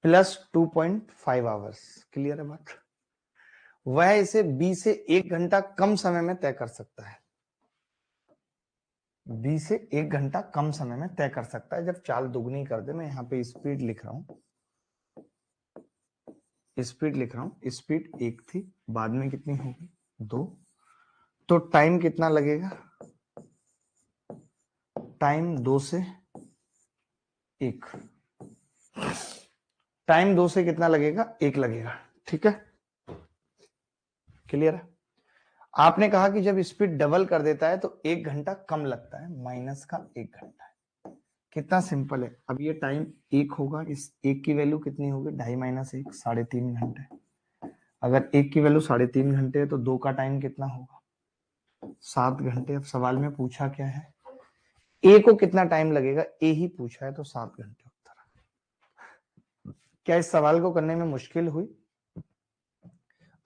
प्लस 2.5 आवर्स। क्लियर है बात? वह इसे बी से 1 घंटा कम समय में तय कर सकता है, बी से 1 घंटा कम समय में तय कर सकता है। जब चाल दुगनी कर दे, मैं यहाँ पे स्पीड लिख रहा हूं, स्पीड लिख रहा हूं, स्पीड 1 थी, बाद में कितनी होगी? 2, तो टाइम कितना लगेगा? टाइम 2 से 1, टाइम 2 से कितना लगेगा? 1 लगेगा। ठीक है, क्लियर है? आपने कहा कि जब स्पीड डबल कर देता है तो 1 घंटा कम लगता है, माइनस का 1 घंटा है। कितना सिंपल है। अब ये टाइम 1 होगा, इस 1 की वैल्यू कितनी होगी? 2.5 माइनस 1, 3.5 घंटे। अगर 1 की वैल्यू 3.5 घंटे है तो 2 का टाइम कितना होगा? 7 घंटे। अब सवाल में पूछा क्या है? ए को कितना टाइम लगेगा? ए ही पूछा है, तो 7 घंटे उत्तर। क्या इस सवाल को करने में मुश्किल हुई?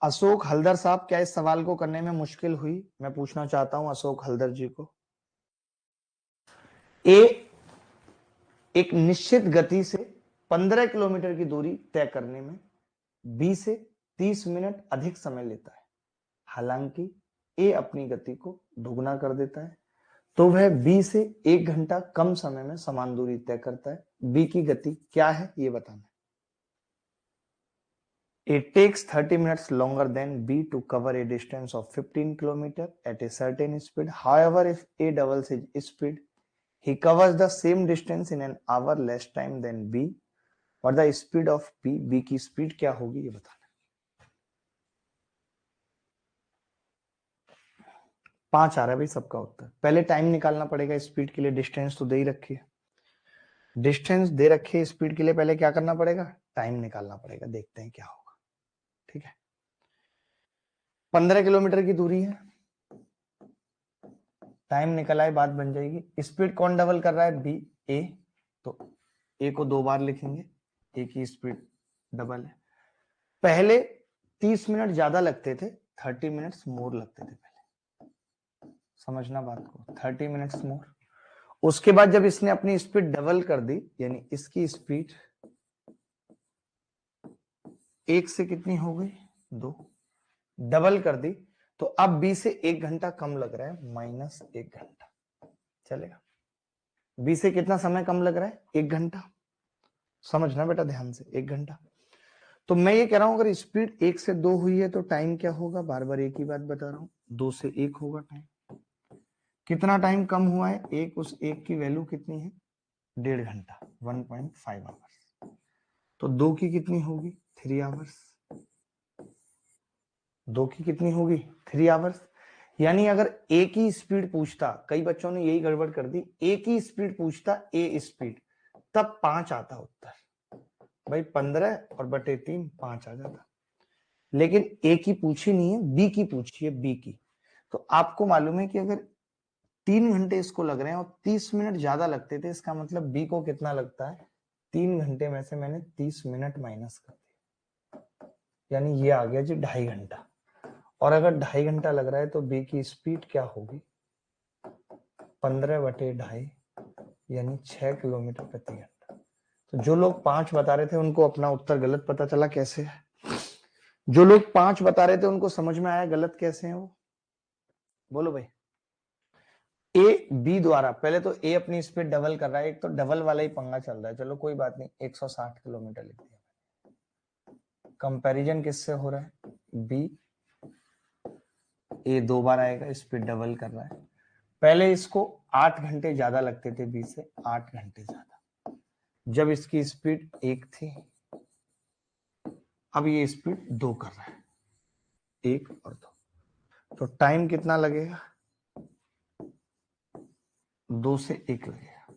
अशोक हल्दर साहब, क्या इस सवाल को करने में मुश्किल हुई? मैं पूछना चाहता हूं अशोक हल्दर जी को। ए एक निश्चित गति से 15 किलोमीटर की दूरी तय करने में बी से 30 मिनट अधिक समय लेता है, हालांकि ए अपनी गति को दुगना कर देता है, तो वह बी से 1 घंटा कम समय में समान दूरी तय करता है। बी की गति क्या है ये बताना। It takes 30 minutes longer than B to cover a distance of 15 km at a certain speed. However, if A doubles his speed, he covers the same distance in an hour less time than B. और the speed of B, B की speed क्या होगी ये बताना। 5 आ रहा है भाई सबका उत्तर। पहले टाइम निकालना पड़ेगा स्पीड के लिए, डिस्टेंस तो दे ही रखी है, डिस्टेंस दे रखी है स्पीड के लिए, पहले क्या करना पड़ेगा, टाइम निकालना पड़ेगा। देखते हैं क्या होगा। ठीक है, 15 किलोमीटर की दूरी है, टाइम निकल आए, बात बन जाएगी। स्पीड कौन डबल कर रहा है, बी, ए, तो ए को 2 बार लिखेंगे, ए की स्पीड डबल है। पहले 30 मिनट ज्यादा लगते थे, 30 मिनट्स मोर लगते थे पहले, समझना बात को, 30 मिनट्स मोर। उसके बाद जब इसने अपनी स्पीड डबल कर दी, यानी इसकी स्पीड 1 से कितनी हो गई, 2, डबल कर दी, तो अब बी से 1 घंटा कम लग रहा है, -1 घंटा चलेगा। बी से कितना समय कम लग रहा है, 1 घंटा, समझना बेटा ध्यान से, 1 घंटा। तो मैं ये कह रहा हूं अगर स्पीड 1 से 2 हुई है तो टाइम क्या होगा, बार बार एक ही बात बता रहा हूं, 2 से 1 होगा टाइम। कितना टाइम कम हुआ है, एक, उस एक की वैल्यू कितनी है, 1.5 घंटा, 1.5 आवर्स। तो 2 की कितनी होगी, 3 आवर्स। 2 की कितनी होगी, 3 आवर्स। यानी अगर ए की स्पीड पूछता, कई बच्चों ने यही गड़बड़ कर दी, ए की स्पीड पूछता, ए स्पीड, तब 5 आता उत्तर भाई, 15 और बटे 3, 5 आ जाता। लेकिन ए की पूछी नहीं है, बी की पूछी है, बी की। तो आपको मालूम है कि अगर 3 घंटे इसको लग रहे हैं और 30 मिनट ज्यादा लगते थे, इसका मतलब बी को कितना लगता है, 3 घंटे में से मैंने 30 मिनट माइनस कर दिया, यानी ये आ गया जी 2.5 घंटा। और अगर 2.5 घंटा लग रहा है तो बी की स्पीड क्या होगी, 15 बटे 2.5, यानी 6 किलोमीटर प्रति घंटा। तो जो लोग 5 बता रहे थे उनको अपना उत्तर गलत पता चला, कैसे है, जो लोग 5 बता रहे थे उनको समझ में आया गलत कैसे है वो, बोलो भाई। ए बी द्वारा, पहले तो ए अपनी स्पीड डबल कर रहा है, एक तो डबल वाला ही पंगा चल रहा है, चलो कोई बात नहीं, 160 किलोमीटर लिख दिया। कंपैरिजन किससे हो रहा है, बी, ए 2 बार आएगा, स्पीड डबल कर रहा है। पहले इसको 8 घंटे ज्यादा लगते थे, बी से 8 घंटे ज्यादा, जब इसकी स्पीड 1 थी, अब ये स्पीड 2 कर रहा है, 1 और 2, तो टाइम कितना लगेगा, 2 से 1 लगेगा।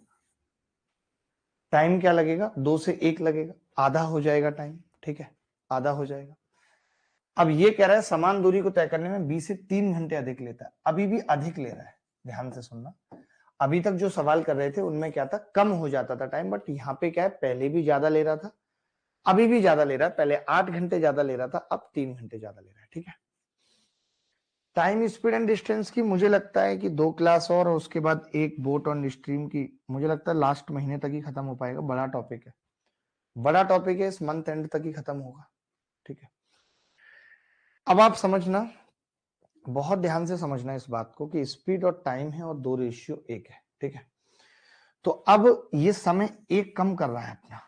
टाइम क्या लगेगा, 2 से 1 लगेगा, आधा हो जाएगा टाइम, ठीक है, आधा हो जाएगा। अब ये कह रहा है समान दूरी को तय करने में बी से 3 घंटे अधिक लेता है, अभी भी अधिक ले रहा है, ध्यान से सुनना। अभी तक जो सवाल कर रहे थे उनमें क्या था, कम हो जाता था टाइम, बट यहाँ पे क्या है, पहले भी ज्यादा ले रहा था, अभी भी ज्यादा ले रहा है, पहले 8 घंटे ज्यादा ले रहा था, अब 3 घंटे ज्यादा ले रहा है, ठीक है। टाइम, स्पीड एंड डिस्टेंस की मुझे लगता है कि 2 क्लास और उसके बाद एक बोट ऑन स्ट्रीम की, मुझे लगता है लास्ट महीने तक ही खत्म हो पाएगा, बड़ा टॉपिक है, बड़ा टॉपिक है, इस मंथ एंड तक ही खत्म होगा, ठीक है। अब आप समझना, बहुत ध्यान से समझना इस बात को कि स्पीड और टाइम है और 2 रेशियो 1 है, ठीक है। तो अब ये समय 1 कम कर रहा है अपना,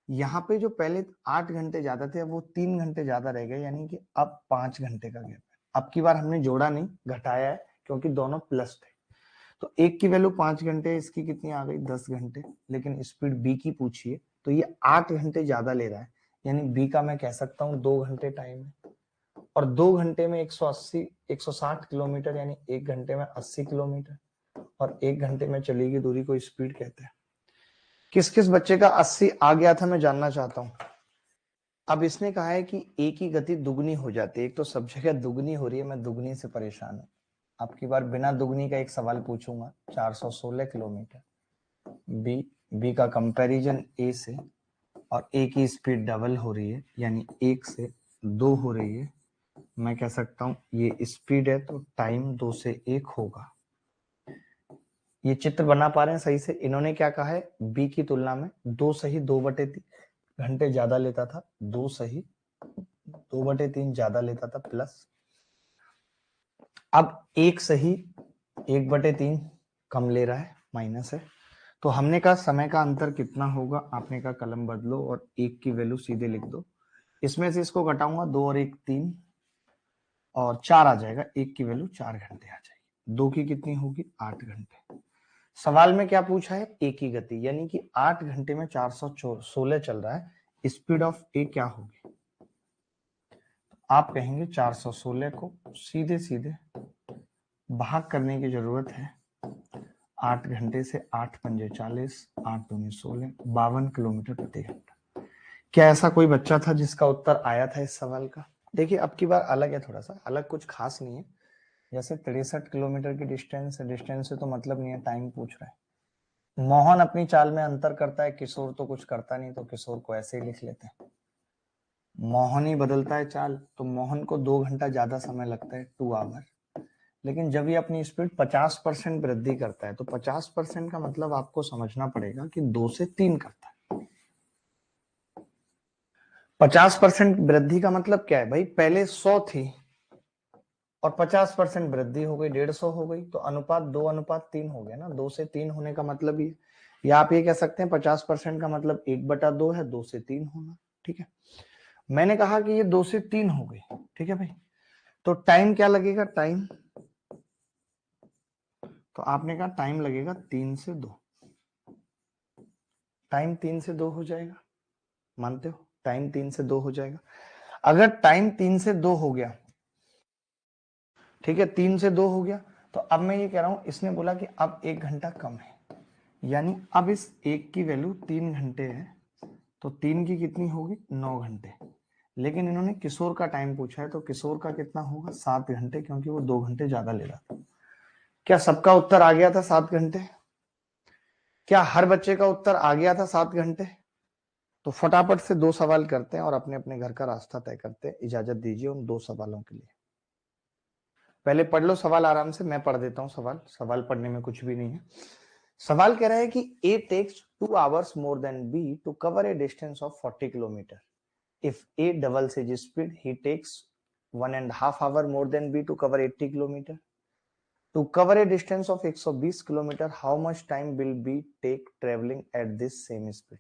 यहाँ पे जो पहले 8 घंटे ज्यादा थे, अब वो 3 घंटे ज्यादा रह गए, यानी कि अब 5 घंटे का गैप है। अब की बार हमने जोड़ा नहीं, घटाया है, क्योंकि दोनों प्लस थे। तो एक की वैल्यू 5 घंटे, इसकी कितनी आ गई, 10 घंटे, लेकिन स्पीड बी की पूछी है तो ये 8 घंटे ज्यादा ले रहा है, यानी बी का मैं कह सकता हूँ 2 घंटे टाइम है। और 2 घंटे में 180 160 किलोमीटर, यानी 1 घंटे में 80 किलोमीटर, और 1 घंटे में चली गई दूरी को स्पीड कहते हैं। किस किस बच्चे का 80 आ गया था मैं जानना चाहता हूँ। अब इसने कहा है कि ए की गति दुगनी हो जाती है, एक तो सब जगह दुगनी हो रही है, मैं दुगनी से परेशान हूँ। अब की बार बिना दुगनी का एक सवाल पूछूंगा, 416 किलोमीटर, बी का कंपैरिजन ए से, और ए की स्पीड डबल हो रही है, यानी 1 से 2 हो रही है। मैं कह सकता हूं ये स्पीड है तो टाइम 2 से 1 होगा। ये चित्र बना पा रहे हैं सही से, इन्होंने क्या कहा है, बी की तुलना में 2 सही 2/3 घंटे ज्यादा लेता था, 2 सही 2/3 ज्यादा लेता था, प्लस अब 1 सही 1/3 कम ले रहा है, माइनस है। तो हमने कहा समय का अंतर कितना होगा, आपने कहा कलम बदलो और 1 की वैल्यू सीधे लिख दो, इसमें से इसको घटाऊंगा, 2 और 1 3 और 4 आ जाएगा, 1 की वैल्यू 4 घंटे आ जाएगी, 2 की कितनी होगी, 8 घंटे। सवाल में क्या पूछा है, ए की गति, यानी कि 8 घंटे में 416 चल रहा है, स्पीड ऑफ ए क्या होगी। आप कहेंगे 416 को सीधे सीधे भाग करने की जरूरत है 8 घंटे से, 8 पंजे 40, 8 दूनी 16, 52 किलोमीटर प्रति घंटा। क्या ऐसा कोई बच्चा था जिसका उत्तर आया था इस सवाल का? देखिए अब की बार अलग है, थोड़ा सा अलग, कुछ खास नहीं है। जैसे 63 किलोमीटर की डिस्टेंस है, डिस्टेंस से तो मतलब नहीं है, टाइम पूछ रहा है। मोहन अपनी चाल में अंतर करता है, किशोर तो कुछ करता नहीं, तो किशोर को ऐसे ही लिख लेते हैं। मोहन ही बदलता है चाल, तो मोहन को 2 घंटा ज्यादा समय लगता है, 2 आवर। लेकिन जब ये अपनी स्पीड 50% वृद्धि करता है, तो 50% का मतलब आपको समझना पड़ेगा कि 2 से 3 करता है। 50% वृद्धि का मतलब क्या है भाई? पहले 100 थी और 50% वृद्धि हो गई, 150 हो गई, तो अनुपात 2:3 हो गया ना। 2 से 3 होने का मतलब ये, या आप ये कह सकते हैं 50% का मतलब 1/2 है, 2 से 3 होना। ठीक है, मैंने कहा कि ये 2 से 3 हो गई। ठीक है भाई, तो टाइम क्या लगेगा? टाइम, तो आपने कहा टाइम लगेगा 3 से 2। टाइम 3 से 2 हो जाएगा, मानते हो? टाइम 3 से 2 हो जाएगा। अगर टाइम 3 से 2 हो गया, ठीक है, 3 से 2 हो गया, तो अब मैं ये कह रहा हूं, इसने बोला कि अब 1 घंटा कम है, यानी अब इस एक की वैल्यू 3 घंटे है, तो 3 की कितनी होगी? 9 घंटे। लेकिन इन्होंने किशोर का टाइम पूछा है, तो किशोर का कितना होगा? 7 घंटे, क्योंकि वो 2 घंटे ज्यादा ले रहा था। क्या सबका उत्तर आ गया था 7 घंटे? क्या हर बच्चे का उत्तर आ गया था 7 घंटे? तो फटाफट से 2 सवाल करते हैं और अपने अपने घर का रास्ता तय करते हैं। इजाजत दीजिए उन 2 सवालों के लिए। पहले पढ़ लो सवाल आराम से, मैं पढ़ देता हूं सवाल। सवाल पढ़ने में कुछ भी नहीं है। सवाल कह रहा है कि A takes 2 hours more than B to cover a distance of 40 kilometer. If A doubles his speed, he takes 1.5 hour more than B to cover 80 kilometer. To cover a distance of 120 kilometre, how much time will B take traveling at this same speed?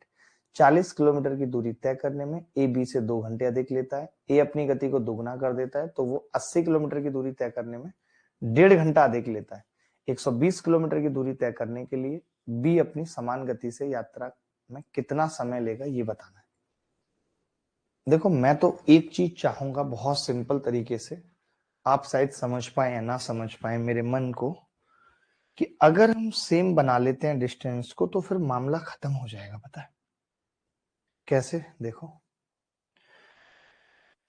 40 kilometre की दूरी तय करने में A B से 2 घंटे अधिक लेता है। ए अपनी गति को दोगुना कर देता है, तो वो 80 किलोमीटर की दूरी तय करने में 1.5 घंटा अधिक लेता है। 120 किलोमीटर की दूरी तय करने के लिए बी अपनी समान गति से यात्रा में कितना समय लेगा, ये बताना है। देखो मैं तो एक चीज चाहूंगा बहुत सिंपल तरीके से, आप शायद समझ पाए या ना समझ पाए मेरे मन को, कि अगर हम सेम बना लेते हैं डिस्टेंस को, तो फिर मामला खत्म हो जाएगा। पता है कैसे? देखो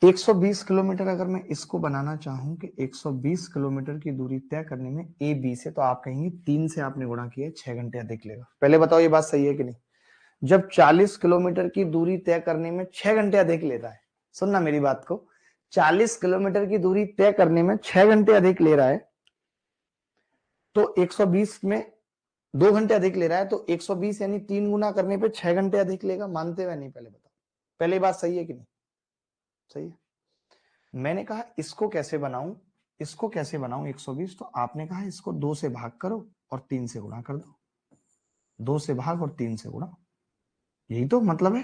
120 किलोमीटर अगर मैं इसको बनाना चाहूं कि 120 किलोमीटर की दूरी तय करने में ए बी से, तो आप कहेंगे 3 से आपने गुणा किया, 6 घंटे अधिक लेगा। पहले बताओ ये बात सही है कि नहीं? जब 40 किलोमीटर की दूरी तय करने में 6 घंटे अधिक ले रहा है, सुनना मेरी बात को, 40 किलोमीटर की दूरी तय करने में 6 घंटे अधिक ले रहा है, तो 120 में 2 घंटे अधिक ले रहा है, तो 120 यानी 3 गुना करने पे 6 घंटे अधिक लेगा। मानते हो नहीं? पहले बताओ, पहले बात सही है कि नहीं? सही है। मैंने कहा इसको कैसे बनाऊं, इसको कैसे बनाऊं 120, तो आपने कहा इसको 2 से भाग करो और 3 से गुणा कर दो। 2 से भाग और 3 से गुणा, यही तो मतलब है।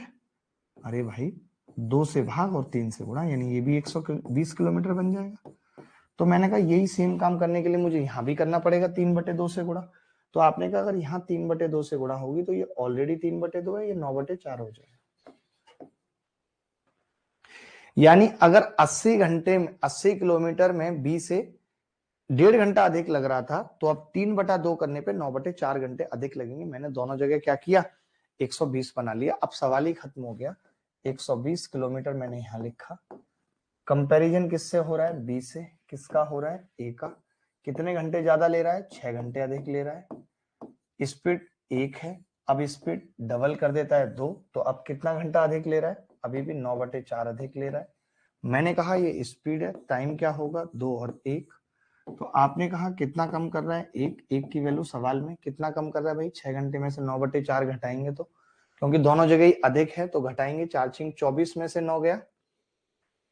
अरे भाई 2 से भाग और 3 से गुणा, यानी ये भी 120 किलोमीटर बन जाएगा। तो मैंने कहा यही सेम काम करने के लिए मुझे यहां भी करना पड़ेगा 3/2 से गुणा। तो आपने कहा अगर यहाँ 3/2 से गुणा होगी, तो ये ऑलरेडी 3/2 है, ये 9/4 हो जाएगा। यानी अगर 80 घंटे में 80 किलोमीटर में 20 से 1.5 घंटा अधिक लग रहा था, तो अब 3/2 करने पे 9/4 घंटे अधिक लगेंगे। मैंने दोनों जगह क्या किया? 120 बना लिया। अब सवाल ही खत्म हो गया। 120 किलोमीटर मैंने यहां लिखा। कंपैरिजन किससे हो रहा है? बी से। किसका हो रहा है? ए का। कितने घंटे ज्यादा ले रहा है? 6 घंटे अधिक ले रहा है। स्पीड 1 है, अब स्पीड डबल कर देता है 2, तो अब कितना घंटा अधिक ले रहा है? अभी भी 9/4 अधिक ले रहा है। मैंने कहा ये स्पीड है, टाइम क्या होगा? 2 और 1। तो आपने कहा कितना कम कर रहा है? 1। 1 की वैल्यू सवाल में कितना कम कर रहा है भाई? 6 घंटे में से 9/4 घटाएंगे, तो क्योंकि दोनों जगह ही अधिक है तो घटाएंगे। 4 24 में से 9 गया,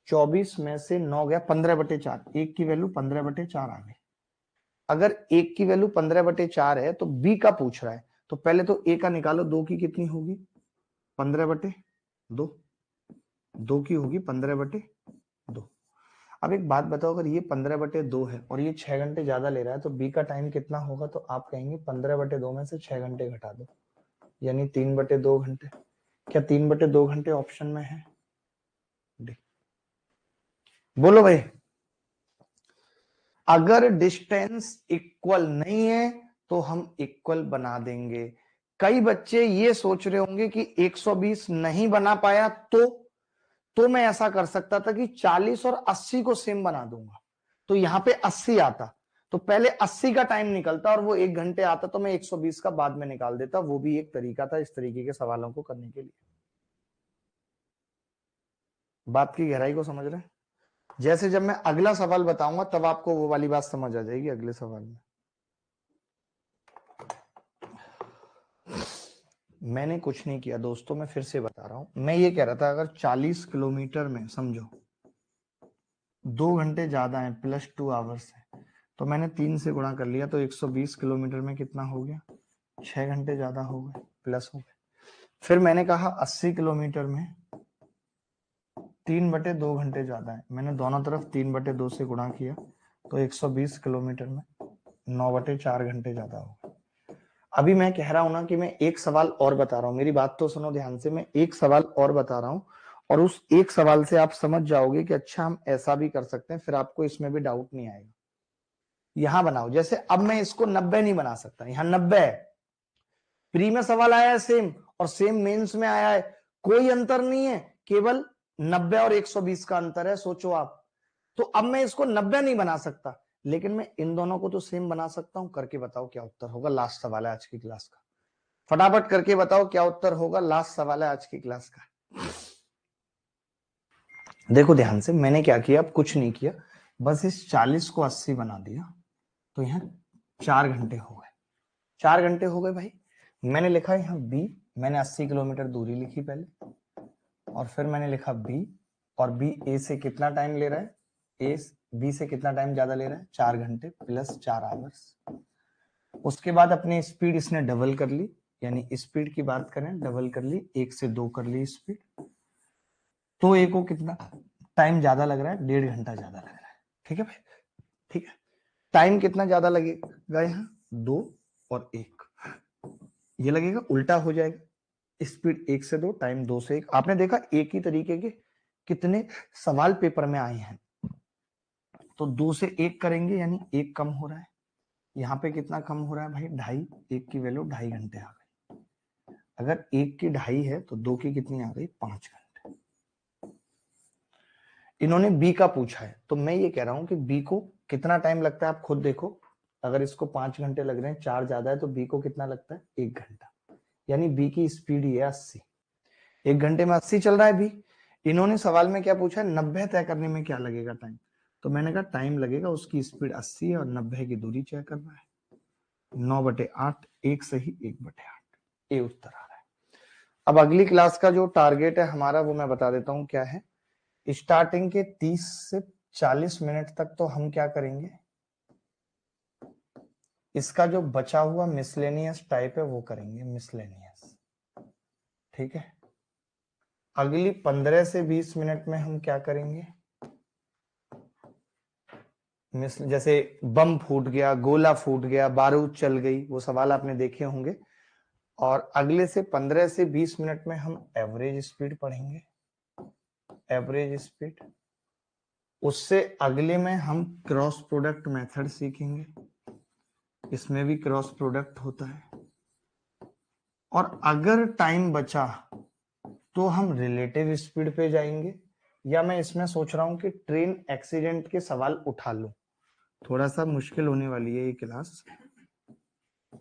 24 में से 9 गया, 15/4। 1 की वैल्यू 15/4 आ गई। अगर 1 की वैल्यू 15/4 है, तो बी का पूछ रहा है, तो पहले तो ए का निकालो। 2 की कितनी होगी? 15/2। 2 की होगी 15/2। अब एक बात बताओ, अगर ये 15/2 है और ये 6 घंटे ज्यादा ले रहा है, तो बी का टाइम कितना होगा? तो आप कहेंगे 15/2 में से 6 घंटे घटा दो, यानी 3/2 घंटे। क्या 3/2 घंटे ऑप्शन में है? बोलो भाई। अगर डिस्टेंस इक्वल नहीं है तो हम इक्वल बना देंगे। कई बच्चे ये सोच रहे होंगे कि 120 नहीं बना पाया तो मैं ऐसा कर सकता था कि 40 और 80 को सेम बना दूंगा, तो यहां पे 80 आता, तो पहले 80 का टाइम निकलता और वो 1 घंटे आता, तो मैं 120 का बाद में निकाल देता। वो भी एक तरीका था इस तरीके के सवालों को करने के लिए। बात की गहराई को समझ रहे हैं? जैसे जब मैं अगला सवाल बताऊंगा तब आपको वो वाली बात समझ आ जाएगी अगले सवाल में। मैंने कुछ नहीं किया दोस्तों, मैं फिर से बता रहा हूं। मैं ये कह रहा था अगर 40 किलोमीटर में समझो 2 घंटे ज्यादा है प्लस 2 आवर्स है, तो मैंने 3 से गुणा कर लिया, तो 120 किलोमीटर में कितना हो गया, 6 घंटे ज्यादा हो गए, प्लस हो गए। फिर मैंने कहा 80 किलोमीटर में 3/2 घंटे ज्यादा है, मैंने दोनों तरफ 3/2 से गुणा किया, तो 120 किलोमीटर में 9/4 घंटे ज्यादा हो गए। अभी मैं कह रहा हूं ना कि मैं एक सवाल और बता रहा हूं, मेरी बात तो सुनो ध्यान से, मैं एक सवाल और बता रहा हूं और उस एक सवाल से आप समझ जाओगे कि अच्छा हम ऐसा भी कर सकते हैं, फिर आपको इसमें भी डाउट नहीं आएगा। यहां बनाओ, जैसे अब मैं इसको 90 नहीं बना सकता, यहां 90 है, प्री में सवाल आया है सेम और सेम मेंस में आया है, कोई अंतर नहीं है, केवल 90 और 120 का अंतर है, सोचो आप। तो अब मैं इसको 90 नहीं बना सकता, लेकिन मैं इन दोनों को तो सेम बना सकता हूं। करके बताओ क्या उत्तर होगा, लास्ट सवाल है आज की क्लास का, फटाफट करके बताओ क्या उत्तर होगा, लास्ट सवाल है आज की क्लास का। देखो ध्यान से, मैंने क्या किया, अब कुछ नहीं किया, बस इस 40 को 80 बना दिया, तो यहाँ 4 घंटे हो गए, 4 घंटे हो गए भाई। मैंने लिखा यहाँ बी, मैंने 80 किलोमीटर दूरी लिखी पहले, और फिर मैंने लिखा बी, और बी ए से कितना टाइम ले रहा है, ए बी से कितना टाइम ज्यादा ले रहा है, 4 घंटे प्लस 4 आवर्स। उसके बाद अपनी स्पीड इसने डबल कर ली, यानी स्पीड की बात करें डबल कर ली, 1 से 2 कर ली स्पीड, तो ए को कितना टाइम ज्यादा लग रहा है, 1.5 घंटा ज्यादा लग रहा है। ठीक है भाई, ठीक है। टाइम कितना ज्यादा लगेगा यहाँ, 2 और 1, ये लगेगा, उल्टा हो जाएगा, स्पीड 1 से 2, टाइम 2 से 1। आपने देखा एक ही तरीके के कितने सवाल पेपर में आए हैं, तो 2 से 1 करेंगे यानी 1 कम हो रहा है, यहाँ पे कितना कम हो रहा है भाई, 2.5, 1 की वैल्यू 2.5 घंटे आ गई। अगर 1 की 2.5 है तो 2 की कितनी आ गई, 5 घंटे। इन्होंने बी का पूछा है, तो मैं ये कह रहा हूं कि बी को कितना टाइम लगता है, आप खुद देखो, अगर इसको 5 घंटे लग रहे हैं, 4 ज्यादा है, तो बी को कितना लगता है, 1 घंटा, यानी बी की स्पीड ही है 80, 1 घंटे में 80 चल रहा है बी। इन्होंने सवाल में क्या पूछा है, 90 तय करने में क्या लगेगा टाइम, तो मैंने कहा टाइम लगेगा, उसकी स्पीड 80 है और 90 की दूरी तय कर रहा है, 9/8, 1 सही 1/8, ये उत्तर आ रहा है। अब अगली क्लास का जो टारगेट है हमारा वो मैं बता देता हूं क्या है। स्टार्टिंग के 30 से 40 मिनट तक तो हम क्या करेंगे, इसका जो बचा हुआ मिसलेनियस टाइप है वो करेंगे, मिसलेनियस, ठीक है। अगली 15 से 20 मिनट में हम क्या करेंगे, जैसे बम फूट गया, गोला फूट गया, बारूद चल गई, वो सवाल आपने देखे होंगे। और अगले से 15 से 20 मिनट में हम एवरेज स्पीड पढ़ेंगे, एवरेज स्पीड। उससे अगले में हम क्रॉस प्रोडक्ट मेथड सीखेंगे, इसमें भी क्रॉस प्रोडक्ट होता है। और अगर टाइम बचा तो हम रिलेटिव स्पीड पे जाएंगे, या मैं इसमें सोच रहा हूं कि ट्रेन एक्सीडेंट के सवाल उठा लूं, थोड़ा सा मुश्किल होने वाली है ये क्लास।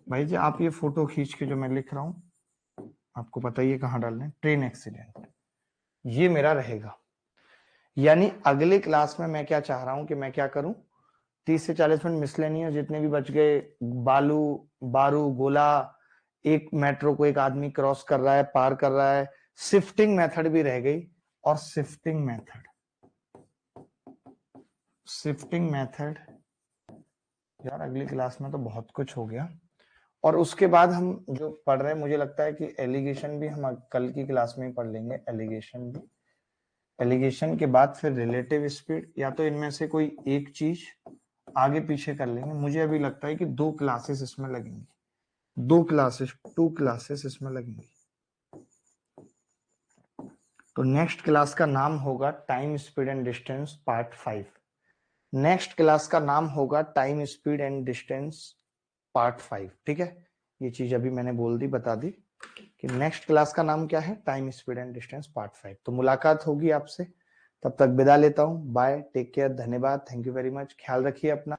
भाई जी आप ये फोटो खींच के जो मैं लिख रहा हूं, आपको पता ही है कहाँ डालना है, ट्रेन एक्सीडेंट, ये मेरा रहेगा। यानी अगले क्लास में मैं क्या चाह रहा हूं कि मैं क्या करूं, 30 से 40 मिनट मिसलेनियस जितने भी बच गए, बालू, बारू, गोला, एक मेट्रो को एक आदमी क्रॉस कर रहा है, पार कर रहा है, शिफ्टिंग मेथड भी रह गई। और शिफ्टिंग मेथड, शिफ्टिंग मेथड यार अगली क्लास में तो बहुत कुछ हो गया। और उसके बाद हम जो पढ़ रहे हैं, मुझे लगता है कि एलिगेशन भी हम कल की क्लास में ही पढ़ लेंगे, एलिगेशन भी। एलिगेशन के बाद फिर रिलेटिव स्पीड, या तो इनमें से कोई एक चीज आगे पीछे कर लेंगे। मुझे अभी लगता है कि 2 क्लासेस इसमें लगेंगी, 2 क्लासेस, 2 क्लासेस इसमें लगेंगी। तो नेक्स्ट क्लास का नाम होगा time speed and distance part 5। Next class का नाम होगा time speed and distance part 5। ठीक है, ये चीज अभी मैंने बोल दी, बता दी कि नेक्स्ट क्लास का नाम क्या है, time speed and distance part 5। तो मुलाकात होगी आपसे, तब तक विदा लेता हूं, बाय, टेक केयर, धन्यवाद, थैंक यू वेरी मच, ख्याल रखिए अपना।